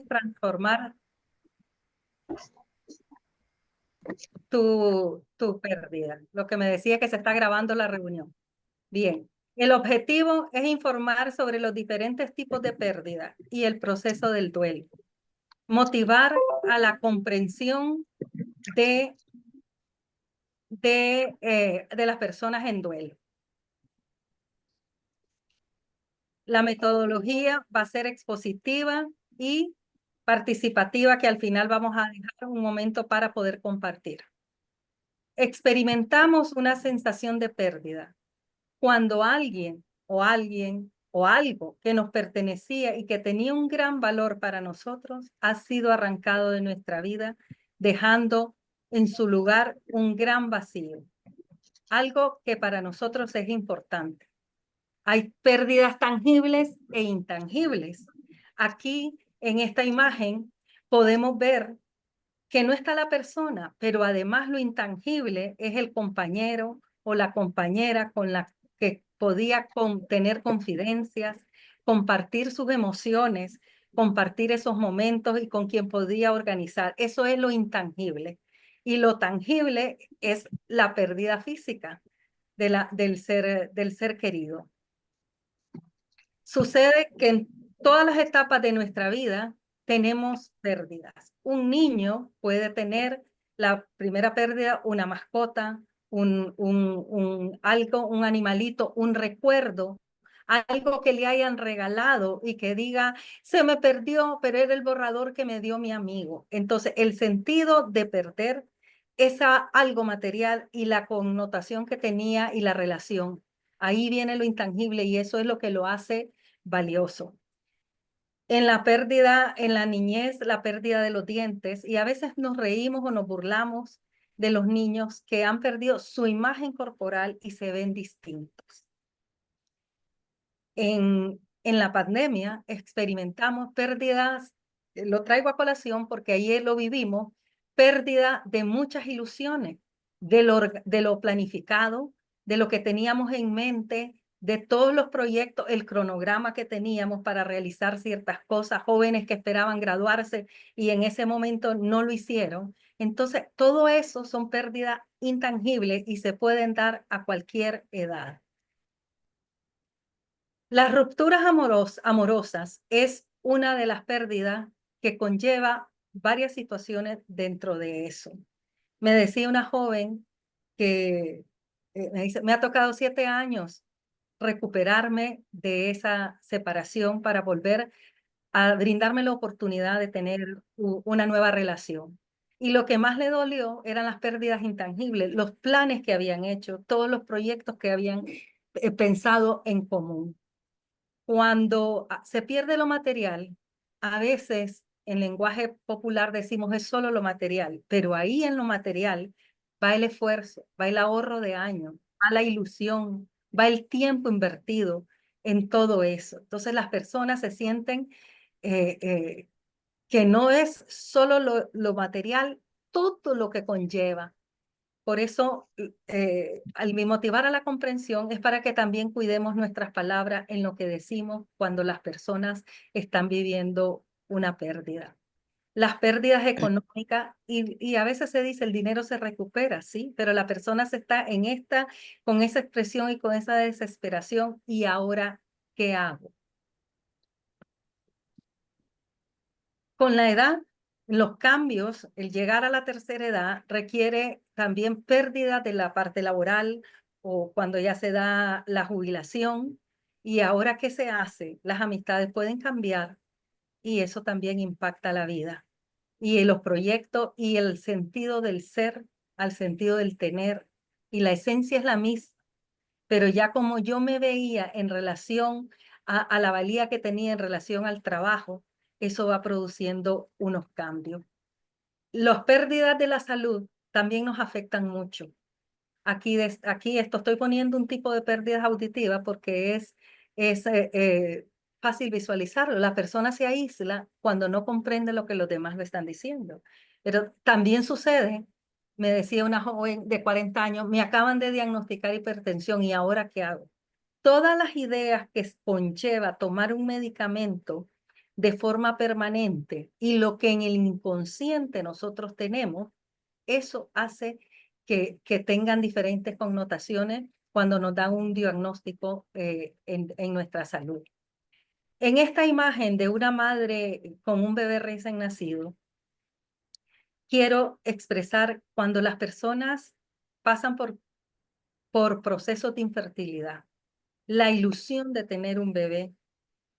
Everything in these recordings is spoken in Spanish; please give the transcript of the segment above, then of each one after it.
transformar tu pérdida. Lo que me decía que se está grabando la reunión. Bien, el objetivo es informar sobre los diferentes tipos de pérdida y el proceso del duelo. Motivar a la comprensión de las personas en duelo. La metodología va a ser expositiva y participativa, que al final vamos a dejar un momento para poder compartir. Experimentamos una sensación de pérdida cuando alguien o algo que nos pertenecía y que tenía un gran valor para nosotros ha sido arrancado de nuestra vida, dejando en su lugar un gran vacío, algo que para nosotros es importante. Hay pérdidas tangibles e intangibles. Aquí, en esta imagen, podemos ver que no está la persona, pero además lo intangible es el compañero o la compañera con la que podía tener confidencias, compartir sus emociones, compartir esos momentos y con quien podía organizar. Eso es lo intangible. Y lo tangible es la pérdida física del ser querido. Sucede que en todas las etapas de nuestra vida tenemos pérdidas. Un niño puede tener la primera pérdida, una mascota, algo, un animalito, un recuerdo, algo que le hayan regalado y que diga, se me perdió, pero era el borrador que me dio mi amigo. Entonces, el sentido de perder es algo material y la connotación que tenía y la relación. Ahí viene lo intangible y eso es lo que lo hace valioso. En la pérdida, en la niñez, la pérdida de los dientes, y a veces nos reímos o nos burlamos de los niños que han perdido su imagen corporal y se ven distintos. En la pandemia experimentamos pérdidas, lo traigo a colación porque ayer lo vivimos, pérdida de muchas ilusiones, de lo planificado, de lo que teníamos en mente, de todos los proyectos, el cronograma que teníamos para realizar ciertas cosas, jóvenes que esperaban graduarse y en ese momento no lo hicieron. Entonces, todo eso son pérdidas intangibles y se pueden dar a cualquier edad. Las rupturas amorosas es una de las pérdidas que conlleva varias situaciones dentro de eso. Me decía una joven que me dice, me ha tocado 7 años recuperarme de esa separación para volver a brindarme la oportunidad de tener una nueva relación. Y lo que más le dolió eran las pérdidas intangibles, los planes que habían hecho, todos los proyectos que habían pensado en común. Cuando se pierde lo material, a veces en lenguaje popular decimos es solo lo material, pero ahí en lo material va el esfuerzo, va el ahorro de años, va la ilusión, va el tiempo invertido en todo eso. Entonces las personas se sienten eh, eh, que no es solo lo material, todo lo que conlleva. Por eso, al motivar a la comprensión es para que también cuidemos nuestras palabras en lo que decimos cuando las personas están viviendo una pérdida. Las pérdidas económicas, y a veces se dice el dinero se recupera, sí, pero la persona se está con esa expresión y con esa desesperación, ¿y ahora qué hago? Con la edad, los cambios, el llegar a la tercera edad requiere también pérdida de la parte laboral o cuando ya se da la jubilación. Y ahora, ¿qué se hace? Las amistades pueden cambiar y eso también impacta la vida. Y los proyectos y el sentido del ser al sentido del tener. Y la esencia es la misma, pero ya como yo me veía en relación a la valía que tenía en relación al trabajo, eso va produciendo unos cambios. Las pérdidas de la salud también nos afectan mucho. Aquí estoy poniendo un tipo de pérdidas auditivas porque es fácil visualizarlo. La persona se aísla cuando no comprende lo que los demás le están diciendo. Pero también sucede, me decía una joven de 40 años, me acaban de diagnosticar hipertensión y ahora ¿qué hago? Todas las ideas que conlleva tomar un medicamento de forma permanente y lo que en el inconsciente nosotros tenemos, eso hace que tengan diferentes connotaciones cuando nos dan un diagnóstico en nuestra salud. En esta imagen de una madre con un bebé recién nacido, quiero expresar cuando las personas pasan por procesos de infertilidad, la ilusión de tener un bebé,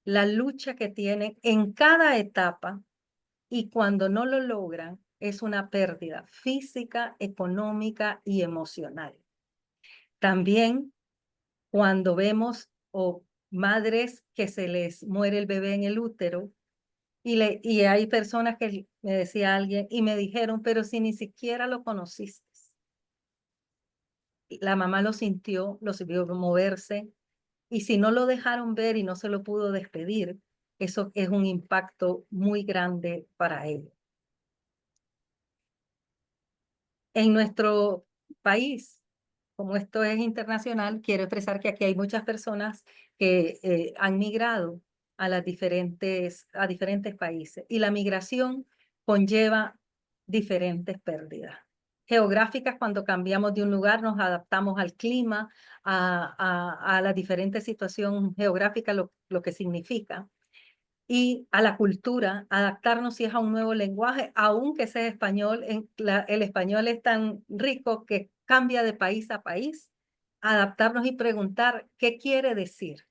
la lucha que tienen en cada etapa y cuando no lo logran es una pérdida física, económica y emocional. También cuando vemos madres que se les muere el bebé en el útero y hay personas que me decía alguien y me dijeron, pero si ni siquiera lo conociste. La mamá lo sintió, lo vio moverse, y si no lo dejaron ver y no se lo pudo despedir, eso es un impacto muy grande para él. En nuestro país, como esto es internacional, quiero expresar que aquí hay muchas personas que han migrado a diferentes países y la migración conlleva diferentes pérdidas. Geográficas, cuando cambiamos de un lugar, nos adaptamos al clima, a la diferente situación geográfica, lo que significa, y a la cultura, adaptarnos si es a un nuevo lenguaje, aunque sea español, el español es tan rico que cambia de país a país, adaptarnos y preguntar qué quiere decir.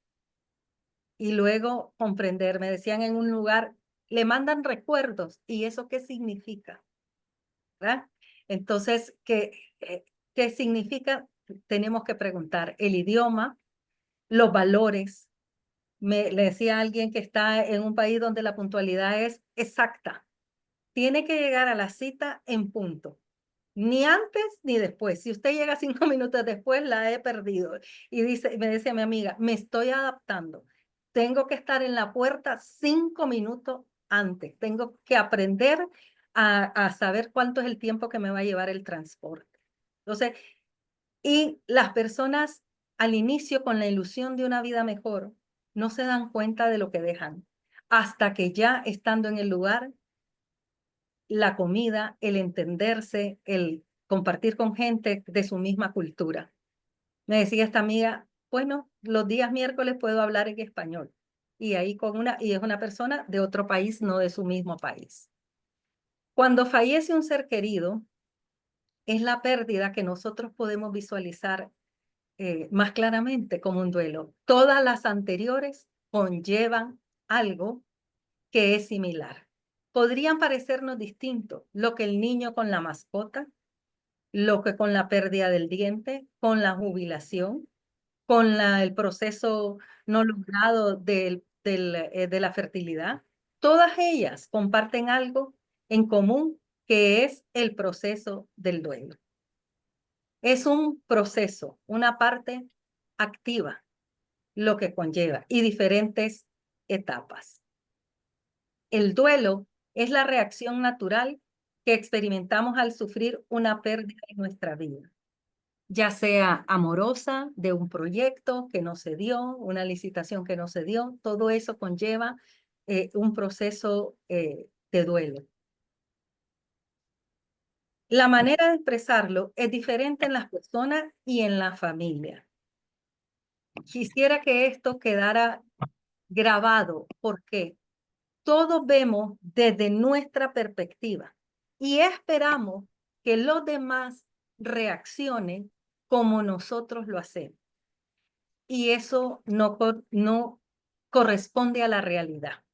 Y luego comprender, me decían en un lugar, le mandan recuerdos, ¿y eso qué significa? ¿Verdad? Entonces, ¿qué significa? Tenemos que preguntar el idioma, los valores. Le decía a alguien que está en un país donde la puntualidad es exacta. Tiene que llegar a la cita en punto. Ni antes ni después. Si usted llega 5 minutos después, la he perdido. Y me dice mi amiga, me estoy adaptando. Tengo que estar en la puerta 5 minutos antes. Tengo que aprender a saber cuánto es el tiempo que me va a llevar el transporte. Entonces, y las personas al inicio con la ilusión de una vida mejor, no se dan cuenta de lo que dejan, hasta que ya estando en el lugar, la comida, el entenderse, el compartir con gente de su misma cultura. Me decía esta amiga, bueno, los días miércoles puedo hablar en español. Y ahí y es una persona de otro país, no de su mismo país. Cuando fallece un ser querido, es la pérdida que nosotros podemos visualizar más claramente como un duelo. Todas las anteriores conllevan algo que es similar. Podrían parecernos distintos, lo que el niño con la mascota, lo que con la pérdida del diente, con la jubilación, con el proceso no logrado de la fertilidad. Todas ellas comparten algo en común que es el proceso del duelo. Es un proceso, una parte activa, lo que conlleva, y diferentes etapas. El duelo es la reacción natural que experimentamos al sufrir una pérdida en nuestra vida, ya sea amorosa, de un proyecto que no se dio, una licitación que no se dio, todo eso conlleva un proceso de duelo. La manera de expresarlo es diferente en las personas y en la familia. Quisiera que esto quedara grabado porque todos vemos desde nuestra perspectiva y esperamos que los demás reaccionen como nosotros lo hacemos. Y eso no corresponde a la realidad.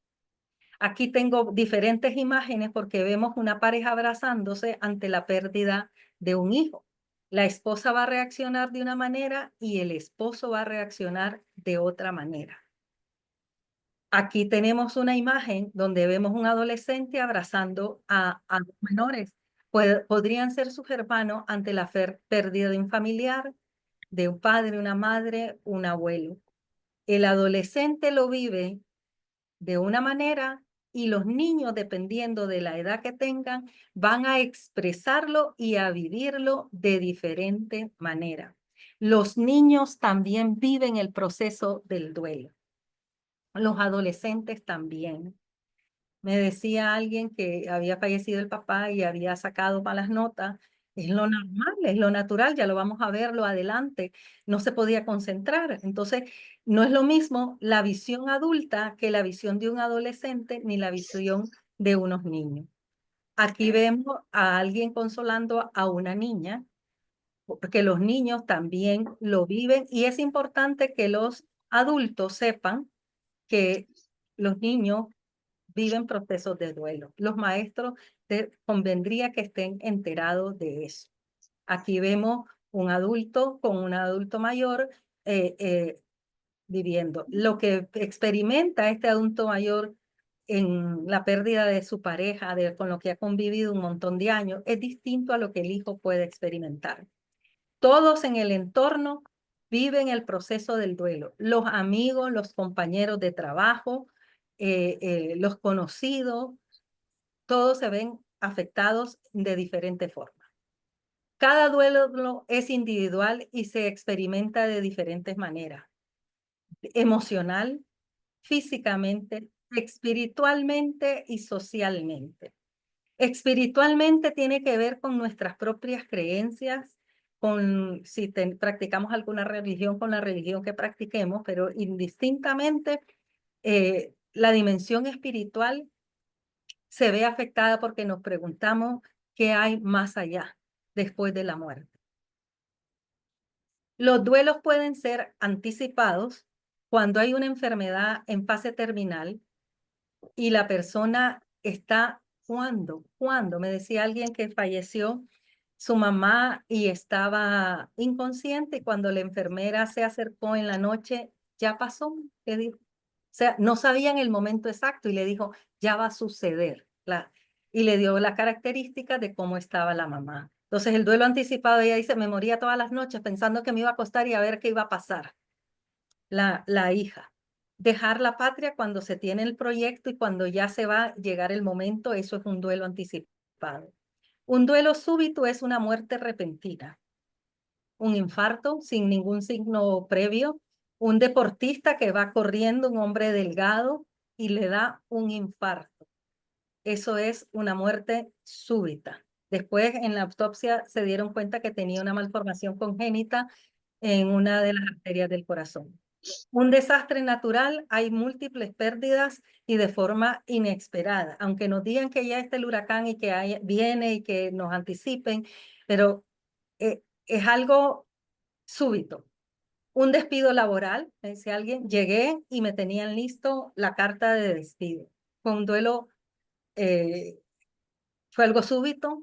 Aquí tengo diferentes imágenes porque vemos una pareja abrazándose ante la pérdida de un hijo. La esposa va a reaccionar de una manera y el esposo va a reaccionar de otra manera. Aquí tenemos una imagen donde vemos un adolescente abrazando a los menores. Podrían ser sus hermanos ante la pérdida de un familiar, de un padre, una madre, un abuelo. El adolescente lo vive de una manera y los niños, dependiendo de la edad que tengan, van a expresarlo y a vivirlo de diferente manera. Los niños también viven el proceso del duelo. Los adolescentes también. Me decía alguien que había fallecido el papá y había sacado malas notas. Es lo normal, es lo natural, ya lo vamos a verlo adelante. No se podía concentrar. Entonces, no es lo mismo la visión adulta que la visión de un adolescente ni la visión de unos niños. Aquí vemos a alguien consolando a una niña, porque los niños también lo viven y es importante que los adultos sepan que los niños viven procesos de duelo. Los maestros convendría que estén enterados de eso. Aquí vemos un adulto con un adulto mayor viviendo. Lo que experimenta este adulto mayor en la pérdida de su pareja, con lo que ha convivido un montón de años, es distinto a lo que el hijo puede experimentar. Todos en el entorno viven el proceso del duelo. Los amigos, los compañeros de trabajo, los conocidos, todos se ven afectados de diferente forma. Cada duelo es individual y se experimenta de diferentes maneras. Emocional, físicamente, espiritualmente y socialmente. Espiritualmente tiene que ver con nuestras propias creencias, con si practicamos alguna religión, con la religión que practiquemos, pero indistintamente la dimensión espiritual se ve afectada porque nos preguntamos qué hay más allá, después de la muerte. Los duelos pueden ser anticipados cuando hay una enfermedad en fase terminal y la persona está, ¿cuándo? Me decía alguien que falleció su mamá y estaba inconsciente y cuando la enfermera se acercó en la noche, ya pasó, le dijo. O sea, no sabían el momento exacto y le dijo, ya va a suceder. Y le dio la característica de cómo estaba la mamá. Entonces el duelo anticipado, ella dice, me moría todas las noches pensando que me iba a acostar y a ver qué iba a pasar. La hija. Dejar la patria cuando se tiene el proyecto y cuando ya se va a llegar el momento, eso es un duelo anticipado. Un duelo súbito es una muerte repentina, un infarto sin ningún signo previo, un deportista que va corriendo, un hombre delgado y le da un infarto. Eso es una muerte súbita. Después en la autopsia se dieron cuenta que tenía una malformación congénita en una de las arterias del corazón. Un desastre natural, hay múltiples pérdidas y de forma inesperada. Aunque nos digan que ya está el huracán y que viene y que nos anticipen, pero es algo súbito. Un despido laboral, me dice alguien, llegué y me tenían listo la carta de despido. Fue un duelo, eh, fue algo súbito,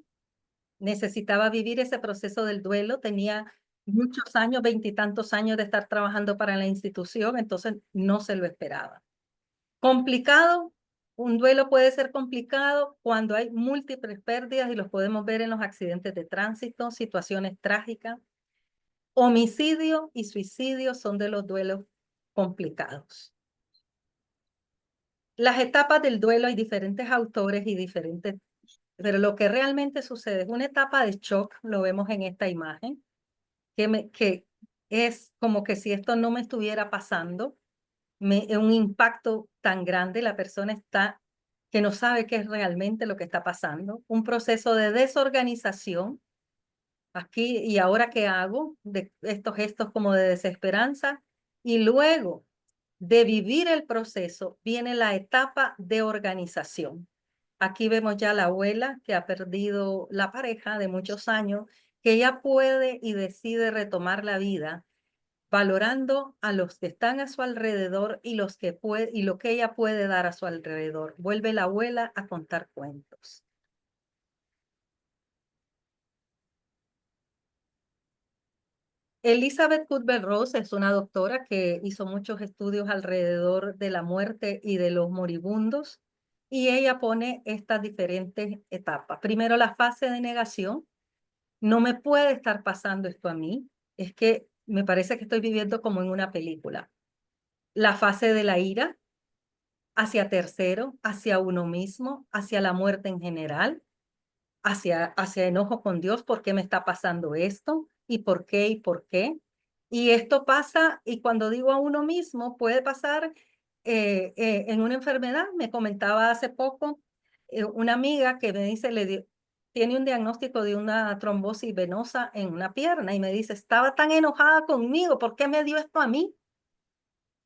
necesitaba vivir ese proceso del duelo, tenía muchos años, veintitantos años de estar trabajando para la institución, entonces no se lo esperaba. Complicado, un duelo puede ser complicado cuando hay múltiples pérdidas y los podemos ver en los accidentes de tránsito, situaciones trágicas. Homicidio y suicidio son de los duelos complicados. Las etapas del duelo hay diferentes autores y diferentes, pero lo que realmente sucede es una etapa de shock, lo vemos en esta imagen, que es como que si esto no me estuviera pasando, un impacto tan grande, la persona está que no sabe qué es realmente lo que está pasando, un proceso de desorganización, aquí y ahora qué hago, de estos gestos como de desesperanza, y luego de vivir el proceso viene la etapa de organización. Aquí vemos ya la abuela que ha perdido la pareja de muchos años, que ya puede y decide retomar la vida valorando a los que están a su alrededor y, y lo que ella puede dar a su alrededor. Vuelve la abuela a contar cuentos. Elizabeth Kubler-Ross es una doctora que hizo muchos estudios alrededor de la muerte y de los moribundos y ella pone estas diferentes etapas. Primero, la fase de negación. No me puede estar pasando esto a mí. Es que me parece que estoy viviendo como en una película. La fase de la ira, hacia tercero, hacia uno mismo, hacia la muerte en general, hacia enojo con Dios, ¿por qué me está pasando esto? ¿Y por qué? ¿Y por qué? Y esto pasa, y cuando digo a uno mismo, puede pasar en una enfermedad. Me comentaba hace poco una amiga que me dice, tiene un diagnóstico de una trombosis venosa en una pierna y me dice, estaba tan enojada conmigo, ¿por qué me dio esto a mí?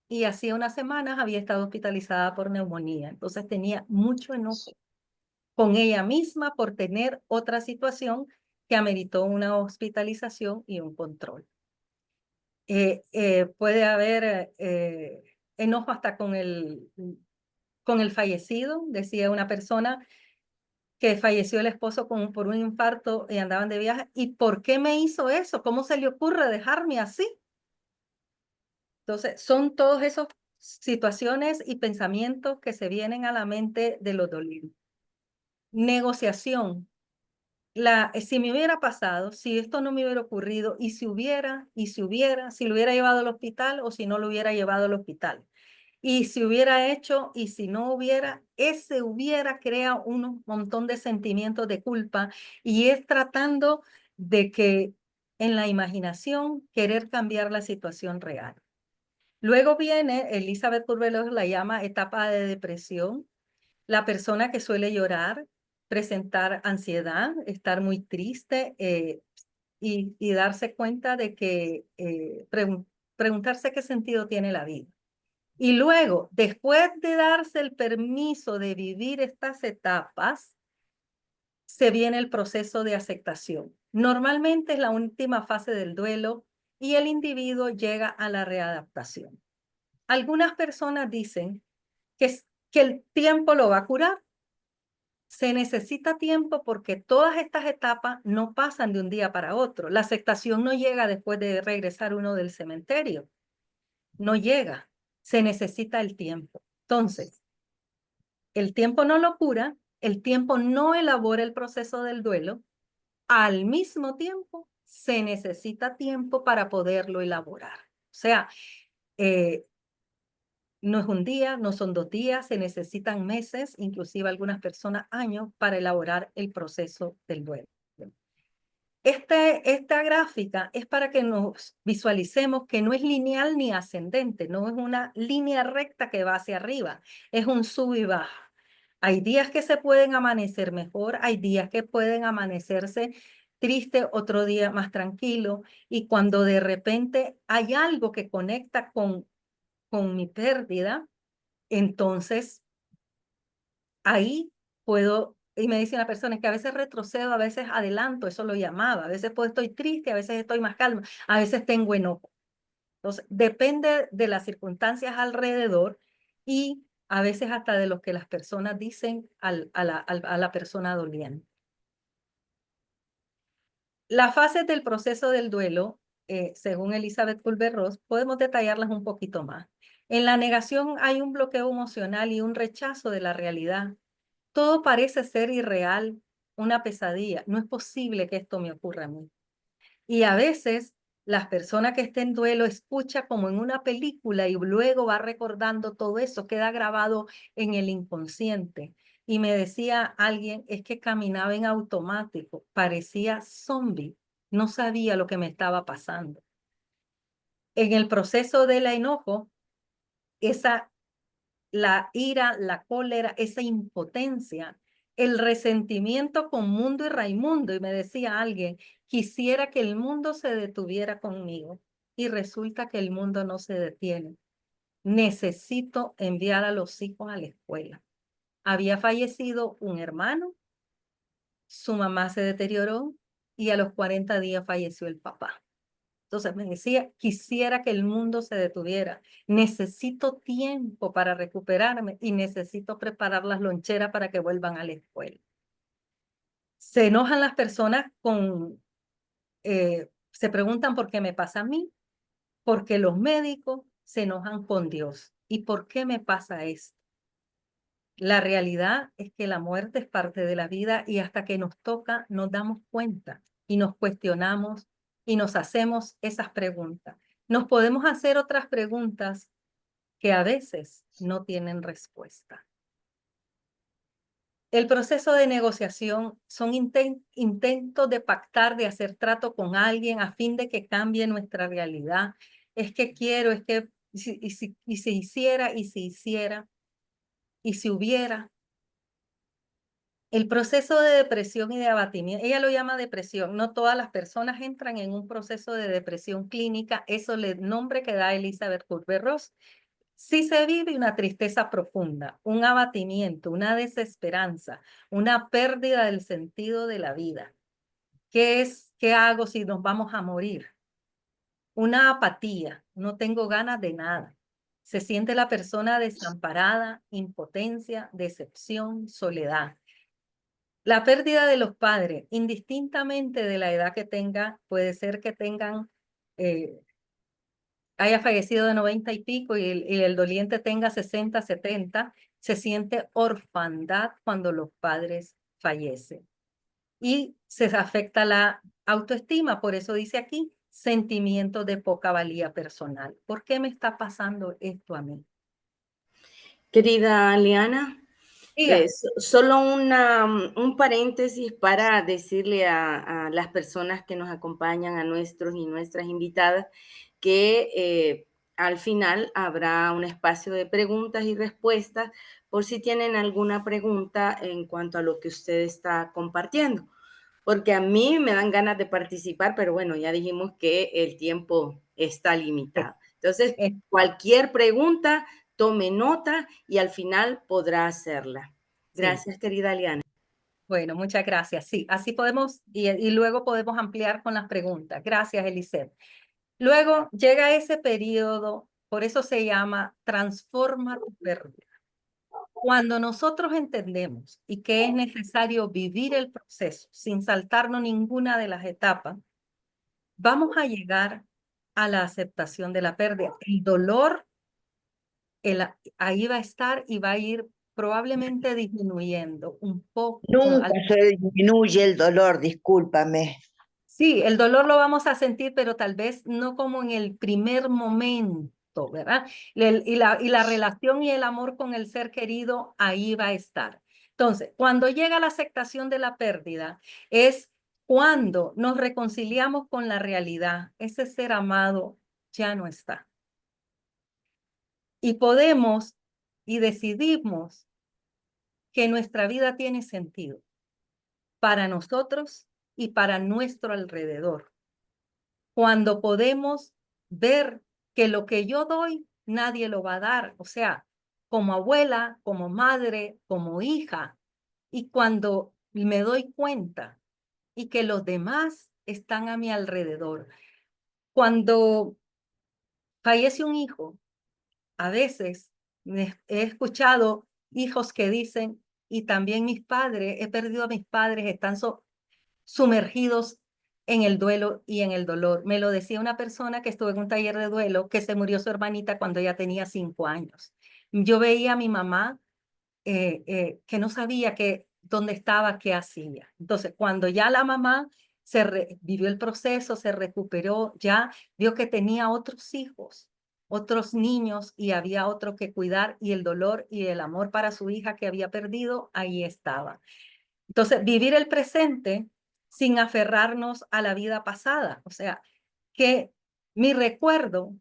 Y hacía unas semanas había estado hospitalizada por neumonía. Entonces tenía mucho enojo con ella misma por tener otra situación que ameritó una hospitalización y un control. Puede haber enojo hasta con el fallecido. Decía una persona que falleció el esposo por un infarto y andaban de viaje. ¿Y por qué me hizo eso? ¿Cómo se le ocurre dejarme así? Entonces, son todos esos situaciones y pensamientos que se vienen a la mente de los dolidos. Negociación. Si me hubiera pasado, si esto no me hubiera ocurrido, si lo hubiera llevado al hospital o si no lo hubiera llevado al hospital. Y si hubiera hecho y si no hubiera, ese hubiera crea un montón de sentimientos de culpa y es tratando de que en la imaginación querer cambiar la situación real. Luego viene, Elizabeth Kubler-Ross la llama etapa de depresión, la persona que suele llorar, presentar ansiedad, estar muy triste y darse cuenta de que preguntarse qué sentido tiene la vida. Y luego, después de darse el permiso de vivir estas etapas, se viene el proceso de aceptación. Normalmente es la última fase del duelo y el individuo llega a la readaptación. Algunas personas dicen que el tiempo lo va a curar. Se necesita tiempo porque todas estas etapas no pasan de un día para otro. La aceptación no llega después de regresar uno del cementerio. No llega. Se necesita el tiempo. Entonces, el tiempo no lo cura, el tiempo no elabora el proceso del duelo. Al mismo tiempo, se necesita tiempo para poderlo elaborar. O sea, eh, no es un día, no son 2 días, se necesitan meses, inclusive algunas personas años, para elaborar el proceso del duelo. Esta gráfica es para que nos visualicemos que no es lineal ni ascendente, no es una línea recta que va hacia arriba, es un sub y baja. Hay días que se pueden amanecer mejor, hay días que pueden amanecerse triste, otro día más tranquilo, y cuando de repente hay algo que conecta con mi pérdida, entonces ahí puedo, y me dice una persona que a veces retrocedo, a veces adelanto, eso lo llamaba, a veces estoy triste, a veces estoy más calma, a veces tengo enojo. Entonces, depende de las circunstancias alrededor y a veces hasta de lo que las personas dicen a la persona doliente. Las fases del proceso del duelo, según Elizabeth Kubler-Ross, podemos detallarlas un poquito más. En la negación hay un bloqueo emocional y un rechazo de la realidad. Todo parece ser irreal, una pesadilla. No es posible que esto me ocurra a mí. Y a veces las personas que estén en duelo escucha como en una película y luego va recordando todo eso, queda grabado en el inconsciente. Y me decía alguien, es que caminaba en automático, parecía zombie, no sabía lo que me estaba pasando. En el proceso del enojo, la ira, la cólera, esa impotencia, el resentimiento con Mundo y Raimundo. Y me decía alguien, quisiera que el mundo se detuviera conmigo. Y resulta que el mundo no se detiene. Necesito enviar a los hijos a la escuela. Había fallecido un hermano, su mamá se deterioró y a los 40 días falleció el papá. Entonces me decía, quisiera que el mundo se detuviera. Necesito tiempo para recuperarme y necesito preparar las loncheras para que vuelvan a la escuela. Se enojan las personas se preguntan por qué me pasa a mí, porque los médicos se enojan con Dios. ¿Y por qué me pasa esto? La realidad es que la muerte es parte de la vida y hasta que nos toca nos damos cuenta y nos cuestionamos y nos hacemos esas preguntas. Nos podemos hacer otras preguntas que a veces no tienen respuesta. El proceso de negociación son intentos de pactar, de hacer trato con alguien a fin de que cambie nuestra realidad. Es que quiero, es que y si hiciera, y si hiciera, y si hubiera. El proceso de depresión y de abatimiento, ella lo llama depresión, no todas las personas entran en un proceso de depresión clínica, eso es el nombre que da Elizabeth Kubler-Ross. Sí se vive una tristeza profunda, un abatimiento, una desesperanza, una pérdida del sentido de la vida. ¿Qué hago si nos vamos a morir? Una apatía, no tengo ganas de nada. Se siente la persona desamparada, impotencia, decepción, soledad. La pérdida de los padres, indistintamente de la edad que tenga, puede ser que eh, haya fallecido de 90 y pico y el doliente tenga 60, 70, se siente orfandad cuando los padres fallecen. Y se afecta la autoestima, por eso dice aquí, sentimiento de poca valía personal. ¿Por qué me está pasando esto a mí? Querida Liana, Diga. solo un paréntesis para decirle a las personas que nos acompañan, a nuestros y nuestras invitadas, que al final habrá un espacio de preguntas y respuestas por si tienen alguna pregunta en cuanto a lo que usted está compartiendo. Porque a mí me dan ganas de participar, pero bueno, ya dijimos que el tiempo está eh, limitado. Entonces, eh, cualquier pregunta, tome nota y al final podrá hacerla. sí. Gracias, querida Liana. Bueno, muchas gracias. Sí, así podemos y luego podemos ampliar con las preguntas. Gracias, Eliseth. Luego llega ese periodo, por eso se llama transforma tu pérdida. Cuando nosotros entendemos y que es necesario vivir el proceso sin saltarnos ninguna de las etapas, vamos a llegar a la aceptación de la pérdida. El dolor ahí va a estar y va a ir probablemente disminuyendo un poco. Nunca se disminuye el dolor, discúlpame. Sí, el dolor lo vamos a sentir, pero tal vez no como en el primer momento, ¿verdad? Y la relación y el amor con el ser querido ahí va a estar. Entonces, cuando llega la aceptación de la pérdida, es cuando nos reconciliamos con la realidad. Ese ser amado ya no está. Y podemos y decidimos que nuestra vida tiene sentido para nosotros y para nuestro alrededor. Cuando podemos ver que lo que yo doy, nadie lo va a dar, o sea, como abuela, como madre, como hija, y cuando me doy cuenta y que los demás están a mi alrededor. Cuando fallece un hijo, a veces he escuchado hijos que dicen, y también mis padres, he perdido a mis padres, están sumergidos en el duelo y en el dolor. Me lo decía una persona que estuvo en un taller de duelo que se murió su hermanita cuando ella tenía 5 años. Yo veía a mi mamá que no sabía dónde estaba, qué hacía. Entonces, cuando ya la mamá vivió el proceso, se recuperó, ya vio que tenía otros hijos, otros niños y había otro que cuidar y el dolor y el amor para su hija que había perdido, ahí estaba. Entonces, vivir el presente sin aferrarnos a la vida pasada. O sea, que mi recuerdo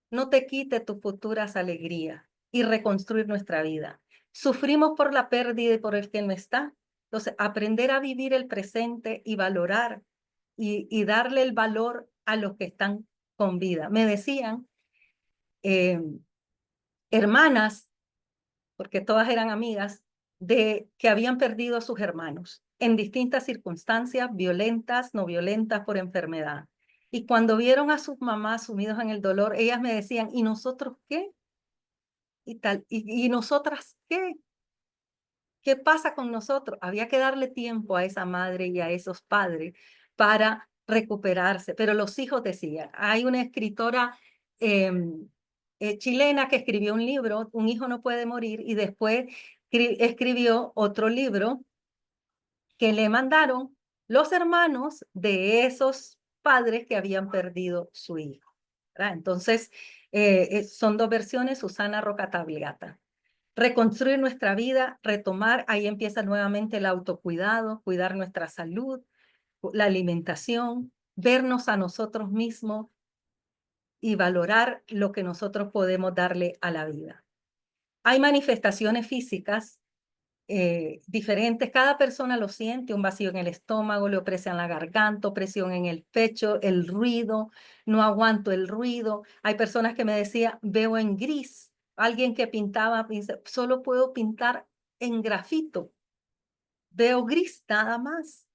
no te quite tus futuras alegrías y reconstruir nuestra vida. Sufrimos por la pérdida y por el que no está. Entonces, aprender a vivir el presente y valorar y darle el valor a los que están con vida. Me decían eh, hermanas porque todas eran amigas, de que habían perdido a sus hermanos en distintas circunstancias, violentas, no violentas, por enfermedad. Y cuando vieron a sus mamás sumidos en el dolor, ellas me decían, ¿y nosotros qué? Y tal, ¿y nosotras qué? ¿Qué pasa con nosotros? Había que darle tiempo a esa madre y a esos padres para recuperarse. Pero los hijos decían, hay una escritora chilena que escribió un libro, Un hijo no puede morir, y después escribió otro libro que le mandaron los hermanos de esos padres que habían perdido su hijo, ¿verdad? Entonces, son dos versiones, Susana Roca Tabliata. Reconstruir nuestra vida, retomar, ahí empieza nuevamente el autocuidado, cuidar nuestra salud, la alimentación, vernos a nosotros mismos, y valorar lo que nosotros podemos darle a la vida. Hay manifestaciones físicas diferentes, cada persona lo siente, un vacío en el estómago, le opresión en la garganta, opresión en el pecho, el ruido, no aguanto el ruido. Hay personas que me decían, veo en gris, alguien que pintaba, dice, solo puedo pintar en grafito, veo gris nada más.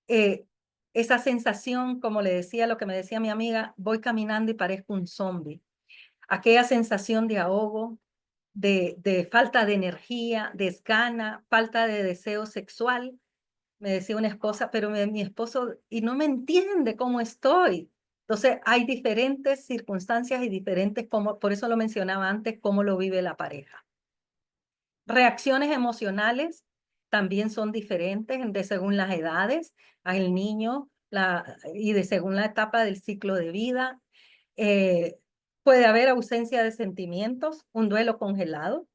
Esa sensación, como le decía, lo que me decía mi amiga, voy caminando y parezco un zombie. Aquella sensación de ahogo, de falta de energía, desgana, falta de deseo sexual. Me decía una esposa, pero mi esposo, y no me entiende cómo estoy. Entonces, hay diferentes circunstancias y diferentes, como, por eso lo mencionaba antes, cómo lo vive la pareja. Reacciones emocionales también son diferentes de según las edades, al niño y de según la etapa del ciclo de vida. Puede haber ausencia de sentimientos, un duelo congelado.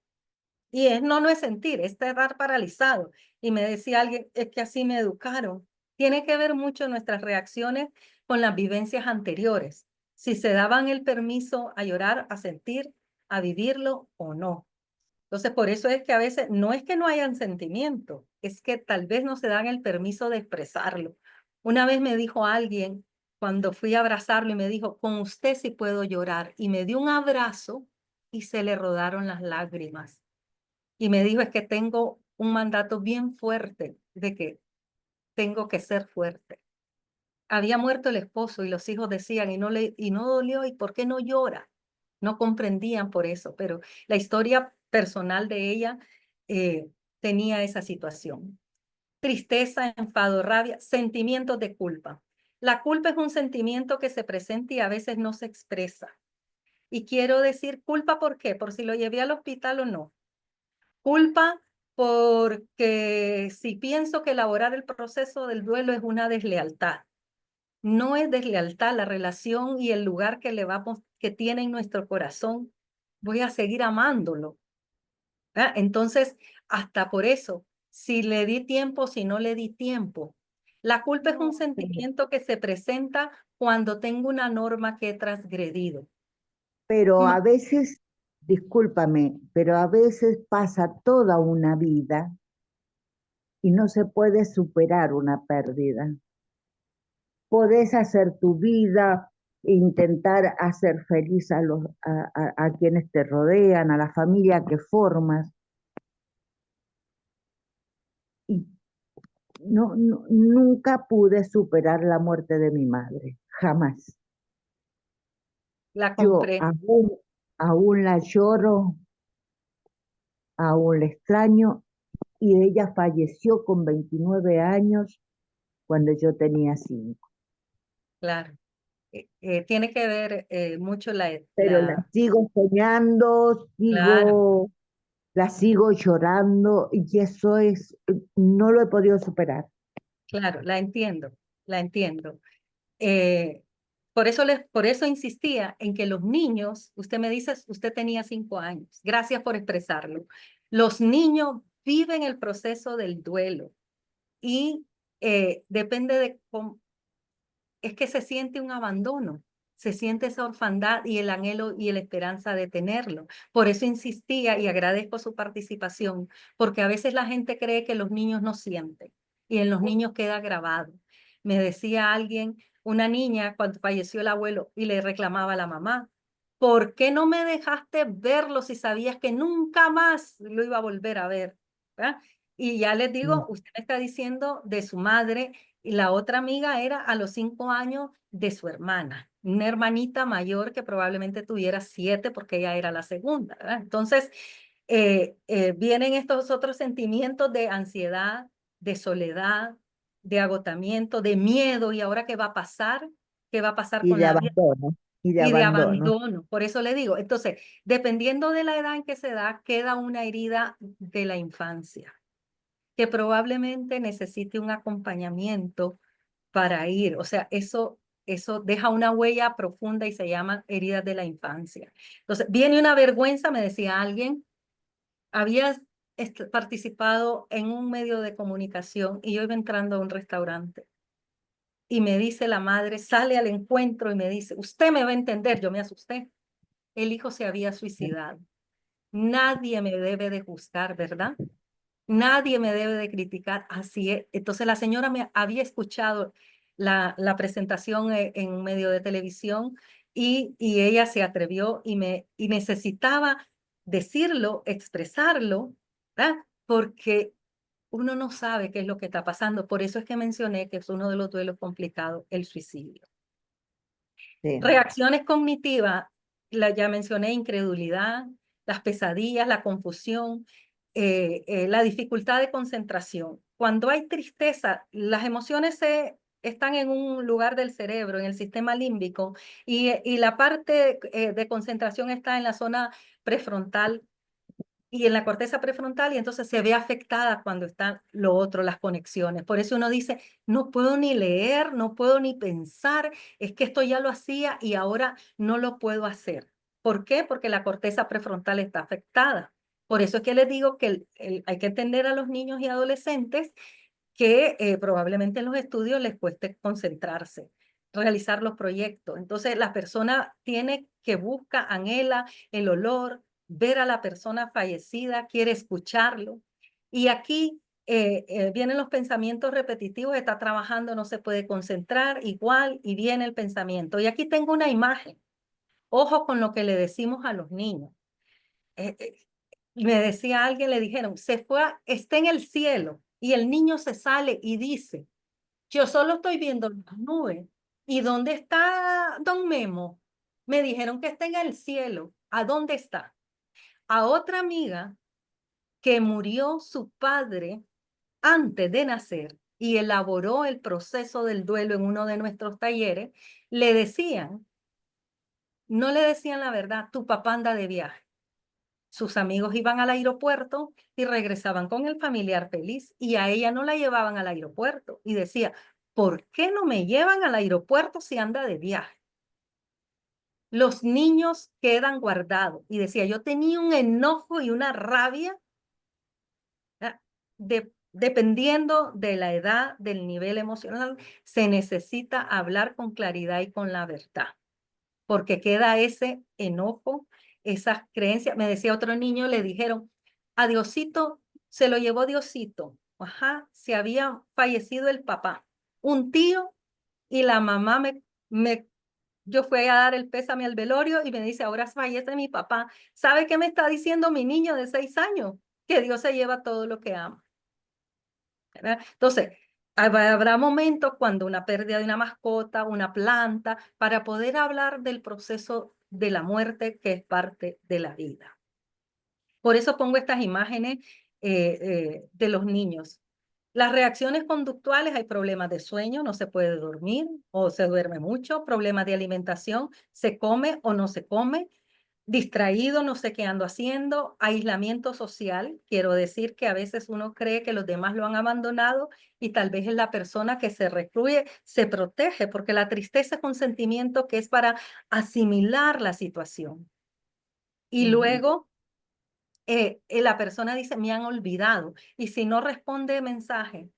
Y no es sentir, es estar paralizado. Y me decía alguien, es que así me educaron. Tiene que ver mucho nuestras reacciones con las vivencias anteriores. Si se daban el permiso a llorar, a sentir, a vivirlo o no. Entonces, por eso es que a veces no es que no hayan sentimiento, es que tal vez no se dan el permiso de expresarlo. Una vez me dijo alguien, cuando fui a abrazarlo y me dijo, con usted sí puedo llorar. Y me dio un abrazo y se le rodaron las lágrimas. Y me dijo, es que tengo un mandato bien fuerte de que tengo que ser fuerte. Había muerto el esposo y los hijos decían, y no dolió, ¿y por qué no llora? No comprendían por eso, pero la historia personal de ella tenía esa situación. Tristeza, enfado, rabia, sentimientos de culpa. La culpa es un sentimiento que se presenta y a veces no se expresa. Y quiero decir culpa, ¿por qué? Por si lo llevé al hospital o no. Culpa porque si pienso que elaborar el proceso del duelo es una deslealtad. No es deslealtad la relación y el lugar que tiene en nuestro corazón. Voy a seguir amándolo. ¿Ah? Entonces, hasta por eso, si le di tiempo, si no le di tiempo. La culpa es un sentimiento que se presenta cuando tengo una norma que he transgredido. Pero No, a veces, discúlpame, pero a veces pasa toda una vida y no se puede superar una pérdida. Podés hacer tu vida, intentar hacer feliz a quienes te rodean, a la familia que formas. Y nunca pude superar la muerte de mi madre, jamás. la Yo compré. aún la lloro, aún la extraño, y ella falleció con 29 años cuando yo tenía 5. Claro. Tiene que ver mucho Pero la sigo soñando, claro, la sigo llorando, y eso no lo he podido superar. claro, la entiendo, la entiendo. Eh, por eso insistía en que los niños, usted me dice, usted tenía 5 años, gracias por expresarlo. Los niños viven el proceso del duelo y depende de cómo, es que se siente un abandono, se siente esa orfandad y el anhelo y la esperanza de tenerlo. Por eso insistía y agradezco su participación, porque a veces la gente cree que los niños no sienten y en los niños queda grabado. Me decía alguien, una niña cuando falleció el abuelo y le reclamaba a la mamá, ¿por qué no me dejaste verlo si sabías que nunca más lo iba a volver a ver? ¿verdad? Y ya les Mm. digo, usted me está diciendo de su madre y la otra amiga era a los 5 años de su hermana, una hermanita mayor que probablemente tuviera 7 porque ella era la segunda, ¿verdad? Entonces, vienen estos otros sentimientos de ansiedad, de soledad, de agotamiento, de miedo. ¿Y ahora qué va a pasar? ¿Qué va a pasar Y con de la vida? abandono, y de Y de abandono. abandono. Por eso le digo, entonces, dependiendo de la edad en que se da, queda una herida de la infancia que probablemente necesite un acompañamiento para ir. O sea, eso deja una huella profunda y se llama heridas de la infancia. Entonces, viene una vergüenza, me decía alguien, habías participado en un medio de comunicación y yo iba entrando a un restaurante y me dice la madre, sale al encuentro y me dice, usted me va a entender. Yo me asusté. El hijo se había suicidado. Nadie me debe de juzgar, ¿verdad? Nadie me debe de criticar. Así es. Entonces la señora me había escuchado la presentación en un medio de televisión y ella se atrevió y necesitaba decirlo, expresarlo, ¿verdad? Porque uno no sabe qué es lo que está pasando. Por eso es que mencioné que es uno de los duelos complicados, el suicidio. Sí. Reacciones cognitivas, ya mencioné, incredulidad, las pesadillas, la confusión, la dificultad de concentración. Cuando hay tristeza, las emociones están en un lugar del cerebro, en el sistema límbico, y la parte de concentración está en la zona prefrontal y en la corteza prefrontal, y entonces se ve afectada cuando están lo otro, las conexiones. Por eso uno dice, no puedo ni leer, no puedo ni pensar, es que esto ya lo hacía y ahora no lo puedo hacer. ¿Por qué? Porque la corteza prefrontal está afectada. Por eso es que les digo que hay que entender a los niños y adolescentes que probablemente en los estudios les cueste concentrarse, realizar los proyectos. Entonces la persona tiene que busca, anhela el olor, ver a la persona fallecida, quiere escucharlo. Y aquí vienen los pensamientos repetitivos, está trabajando, no se puede concentrar, igual, y viene el pensamiento. Y aquí tengo una imagen. Ojo con lo que le decimos a los niños. Eh, eh, Me decía alguien, le dijeron, está en el cielo, y el niño se sale y dice, yo solo estoy viendo las nubes. ¿Y dónde está don Memo? Me dijeron que está en el cielo. ¿A dónde está? A otra amiga que murió su padre antes de nacer y elaboró el proceso del duelo en uno de nuestros talleres, le decían, no le decían la verdad, tu papá anda de viaje. Sus amigos iban al aeropuerto y regresaban con el familiar feliz y a ella no la llevaban al aeropuerto y decía, ¿por qué no me llevan al aeropuerto si anda de viaje? Los niños quedan guardados y decía, yo tenía un enojo y una rabia dependiendo de la edad, del nivel emocional, se necesita hablar con claridad y con la verdad, porque queda ese enojo, esas creencias. Me decía otro niño, le dijeron, a Diosito se lo llevó Diosito. Ajá, se había fallecido el papá, un tío y la mamá yo fui a dar el pésame al velorio y me dice, ahora fallece mi papá. ¿Sabe qué me está diciendo mi niño de 6 años? Que Dios se lleva todo lo que ama. ¿Verdad? Entonces, habrá momentos cuando una pérdida de una mascota, una planta, para poder hablar del proceso de la muerte que es parte de la vida. Por eso pongo estas imágenes de los niños. Las reacciones conductuales, hay problemas de sueño, no se puede dormir o se duerme mucho, problemas de alimentación, se come o no se come, distraído, no sé qué ando haciendo, aislamiento social, quiero decir que a veces uno cree que los demás lo han abandonado y tal vez es la persona que se recluye, se protege, porque la tristeza es un sentimiento que es para asimilar la situación. Y luego la persona dice, me han olvidado, y si no responde mensaje,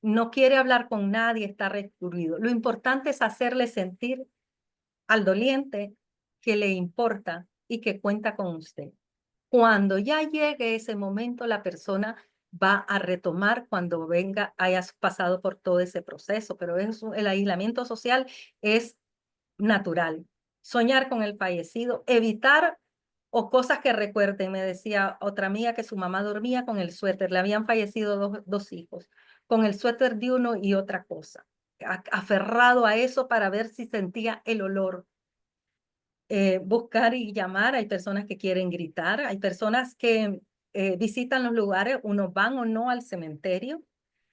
no quiere hablar con nadie, está recluido. Lo importante es hacerle sentir al doliente que le importa y que cuenta con usted. Cuando ya llegue ese momento, la persona va a retomar cuando venga, hayas pasado por todo ese proceso, pero el aislamiento social es natural. Soñar con el fallecido, evitar o cosas que recuerden. Me decía otra amiga que su mamá dormía con el suéter, le habían fallecido dos hijos, con el suéter de uno y otra cosa, aferrado a eso para ver si sentía el olor. Buscar y llamar, hay personas que quieren gritar, hay personas que visitan los lugares, unos van o no al cementerio,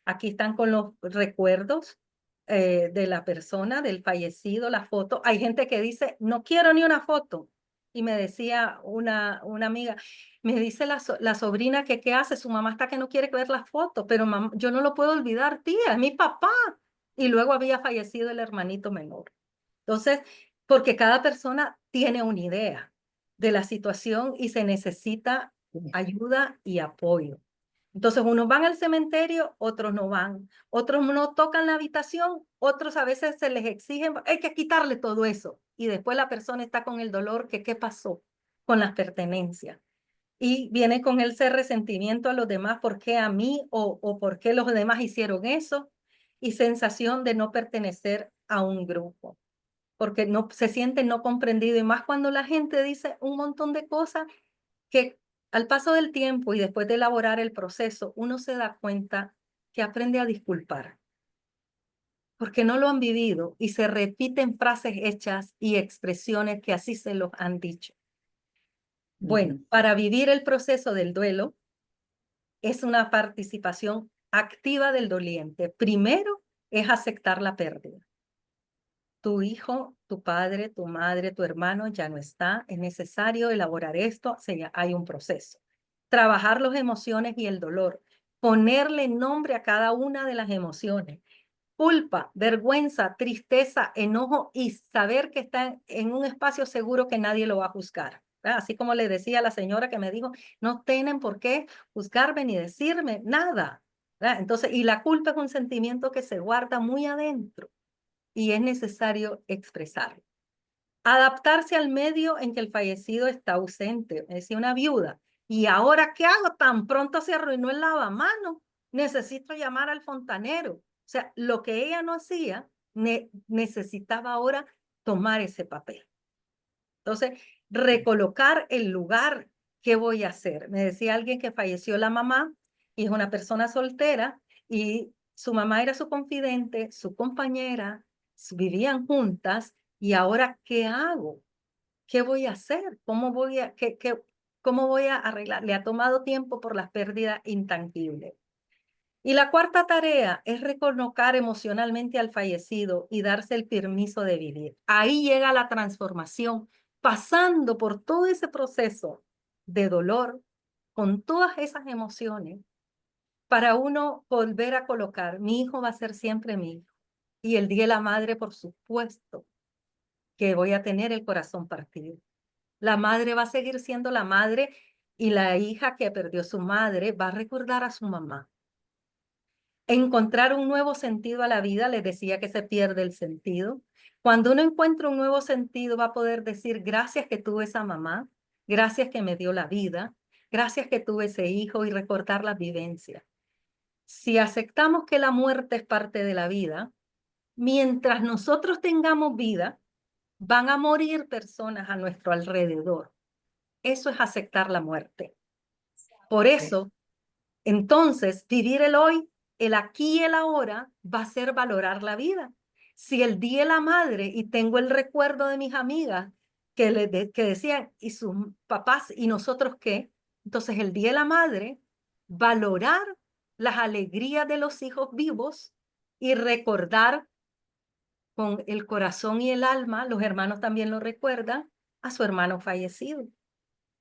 aquí están con los recuerdos de la persona, del fallecido, la foto, hay gente que dice, no quiero ni una foto, y me decía una amiga, me dice la sobrina que qué hace, su mamá está que no quiere ver la foto, pero yo no lo puedo olvidar, tía, es mi papá, y luego había fallecido el hermanito menor. Entonces, porque cada persona tiene una idea de la situación y se necesita ayuda y apoyo. Entonces, unos van al cementerio, otros no van. Otros no tocan la habitación, otros a veces se les exigen, hay que quitarle todo eso. Y después la persona está con el dolor, que qué pasó con las pertenencias. Y viene con ese resentimiento a los demás, ¿por qué a mí o por qué los demás hicieron eso? Y sensación de no pertenecer a un grupo, porque no se siente no comprendido. Y más cuando la gente dice un montón de cosas que al paso del tiempo y después de elaborar el proceso, uno se da cuenta que aprende a disculpar, porque no lo han vivido y se repiten frases hechas y expresiones que así se los han dicho. Bueno, para vivir el proceso del duelo es una participación activa del doliente. Primero es aceptar la pérdida. Tu hijo, tu padre, tu madre, tu hermano ya no está. Es necesario elaborar esto. Hay un proceso. Trabajar las emociones y el dolor. Ponerle nombre a cada una de las emociones. Culpa, vergüenza, tristeza, enojo y saber que está en un espacio seguro que nadie lo va a juzgar. ¿Verdad? Así como le decía a la señora que me dijo, no tienen por qué juzgarme ni decirme nada. ¿Verdad? Entonces, y la culpa es un sentimiento que se guarda muy adentro y es necesario expresarlo. Adaptarse al medio en que el fallecido está ausente, es decir, una viuda. ¿Y ahora qué hago? Tan pronto se arruinó el lavamanos. Necesito llamar al fontanero. O sea, lo que ella no hacía, necesitaba ahora tomar ese papel. Entonces, recolocar el lugar. ¿Qué voy a hacer? Me decía alguien que falleció la mamá y es una persona soltera y su mamá era su confidente, su compañera, vivían juntas y ahora, ¿qué hago? ¿Qué voy a hacer? ¿Cómo voy a arreglar? Le ha tomado tiempo por las pérdidas intangibles. Y la cuarta tarea es recolocar emocionalmente al fallecido y darse el permiso de vivir. Ahí llega la transformación, pasando por todo ese proceso de dolor, con todas esas emociones, para uno volver a colocar, mi hijo va a ser siempre mi hijo. Y el día de la madre, por supuesto, que voy a tener el corazón partido. La madre va a seguir siendo la madre y la hija que perdió su madre va a recordar a su mamá. Encontrar un nuevo sentido a la vida, les decía que se pierde el sentido. Cuando uno encuentra un nuevo sentido, va a poder decir, gracias que tuve esa mamá, gracias que me dio la vida, gracias que tuve ese hijo y recordar las vivencias. Si aceptamos que la muerte es parte de la vida, mientras nosotros tengamos vida, van a morir personas a nuestro alrededor. Eso es aceptar la muerte. Por eso, entonces, vivir el hoy, el aquí y el ahora, va a ser valorar la vida. Si el día de la madre, y tengo el recuerdo de mis amigas que decían, ¿y sus papás y nosotros qué? Entonces, el día de la madre, valorar las alegrías de los hijos vivos y recordar con el corazón y el alma, los hermanos también lo recuerdan, a su hermano fallecido.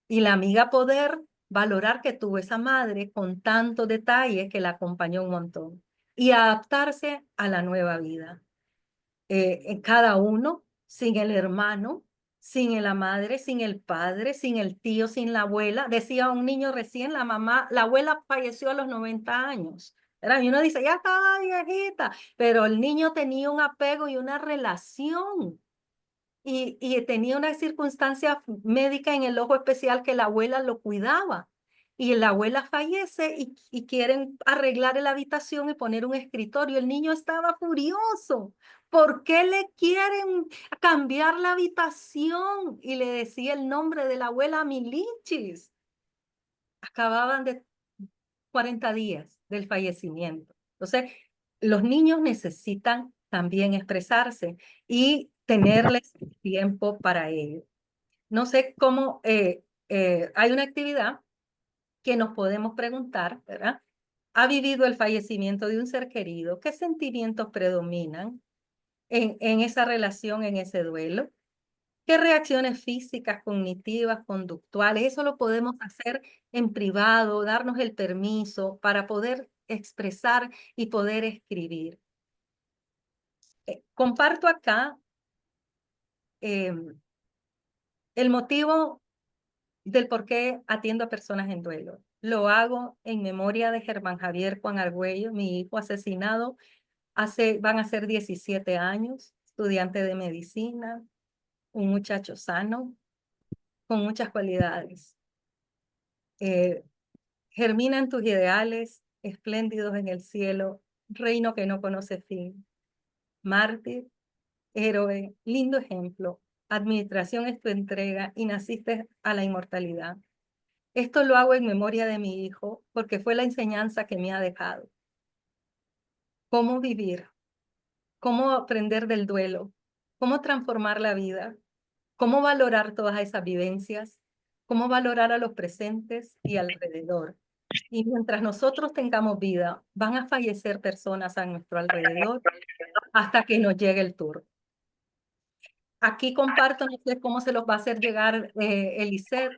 Y la amiga poder valorar que tuvo esa madre con tanto detalle que la acompañó un montón y adaptarse a la nueva vida. En cada uno, sin el hermano, sin la madre, sin el padre, sin el tío, sin la abuela. Decía un niño recién, la abuela falleció a los 90 años. ¿Verdad? Y uno dice, ya estaba viejita, pero el niño tenía un apego y una relación y tenía una circunstancia médica en el ojo especial que la abuela lo cuidaba. Y la abuela fallece y quieren arreglar la habitación y poner un escritorio. El niño estaba furioso. ¿Por qué le quieren cambiar la habitación? Y le decía el nombre de la abuela Milichis. Acababan de 40 días del fallecimiento. Entonces, los niños necesitan también expresarse y tenerles tiempo para ello. No sé cómo, hay una actividad que nos podemos preguntar, ¿verdad? ¿Ha vivido el fallecimiento de un ser querido? ¿Qué sentimientos predominan en esa relación, en ese duelo? ¿Qué reacciones físicas, cognitivas, conductuales? Eso lo podemos hacer en privado, darnos el permiso para poder expresar y poder escribir. Comparto acá el motivo del por qué atiendo a personas en duelo. lo hago en memoria de Germán Javier Juan Argüello, mi hijo asesinado van a ser 17 años, estudiante de medicina, un muchacho sano, con muchas cualidades. Germina en tus ideales, espléndidos en el cielo, reino que no conoce fin. Mártir, héroe, lindo ejemplo. Administración es tu entrega y naciste a la inmortalidad. Esto lo hago en memoria de mi hijo porque fue la enseñanza que me ha dejado. Cómo vivir, cómo aprender del duelo, cómo transformar la vida, cómo valorar todas esas vivencias, cómo valorar a los presentes y alrededor. Y mientras nosotros tengamos vida, van a fallecer personas a nuestro alrededor hasta que nos llegue el turno. Aquí comparto, no sé cómo se los va a hacer llegar Eliseth,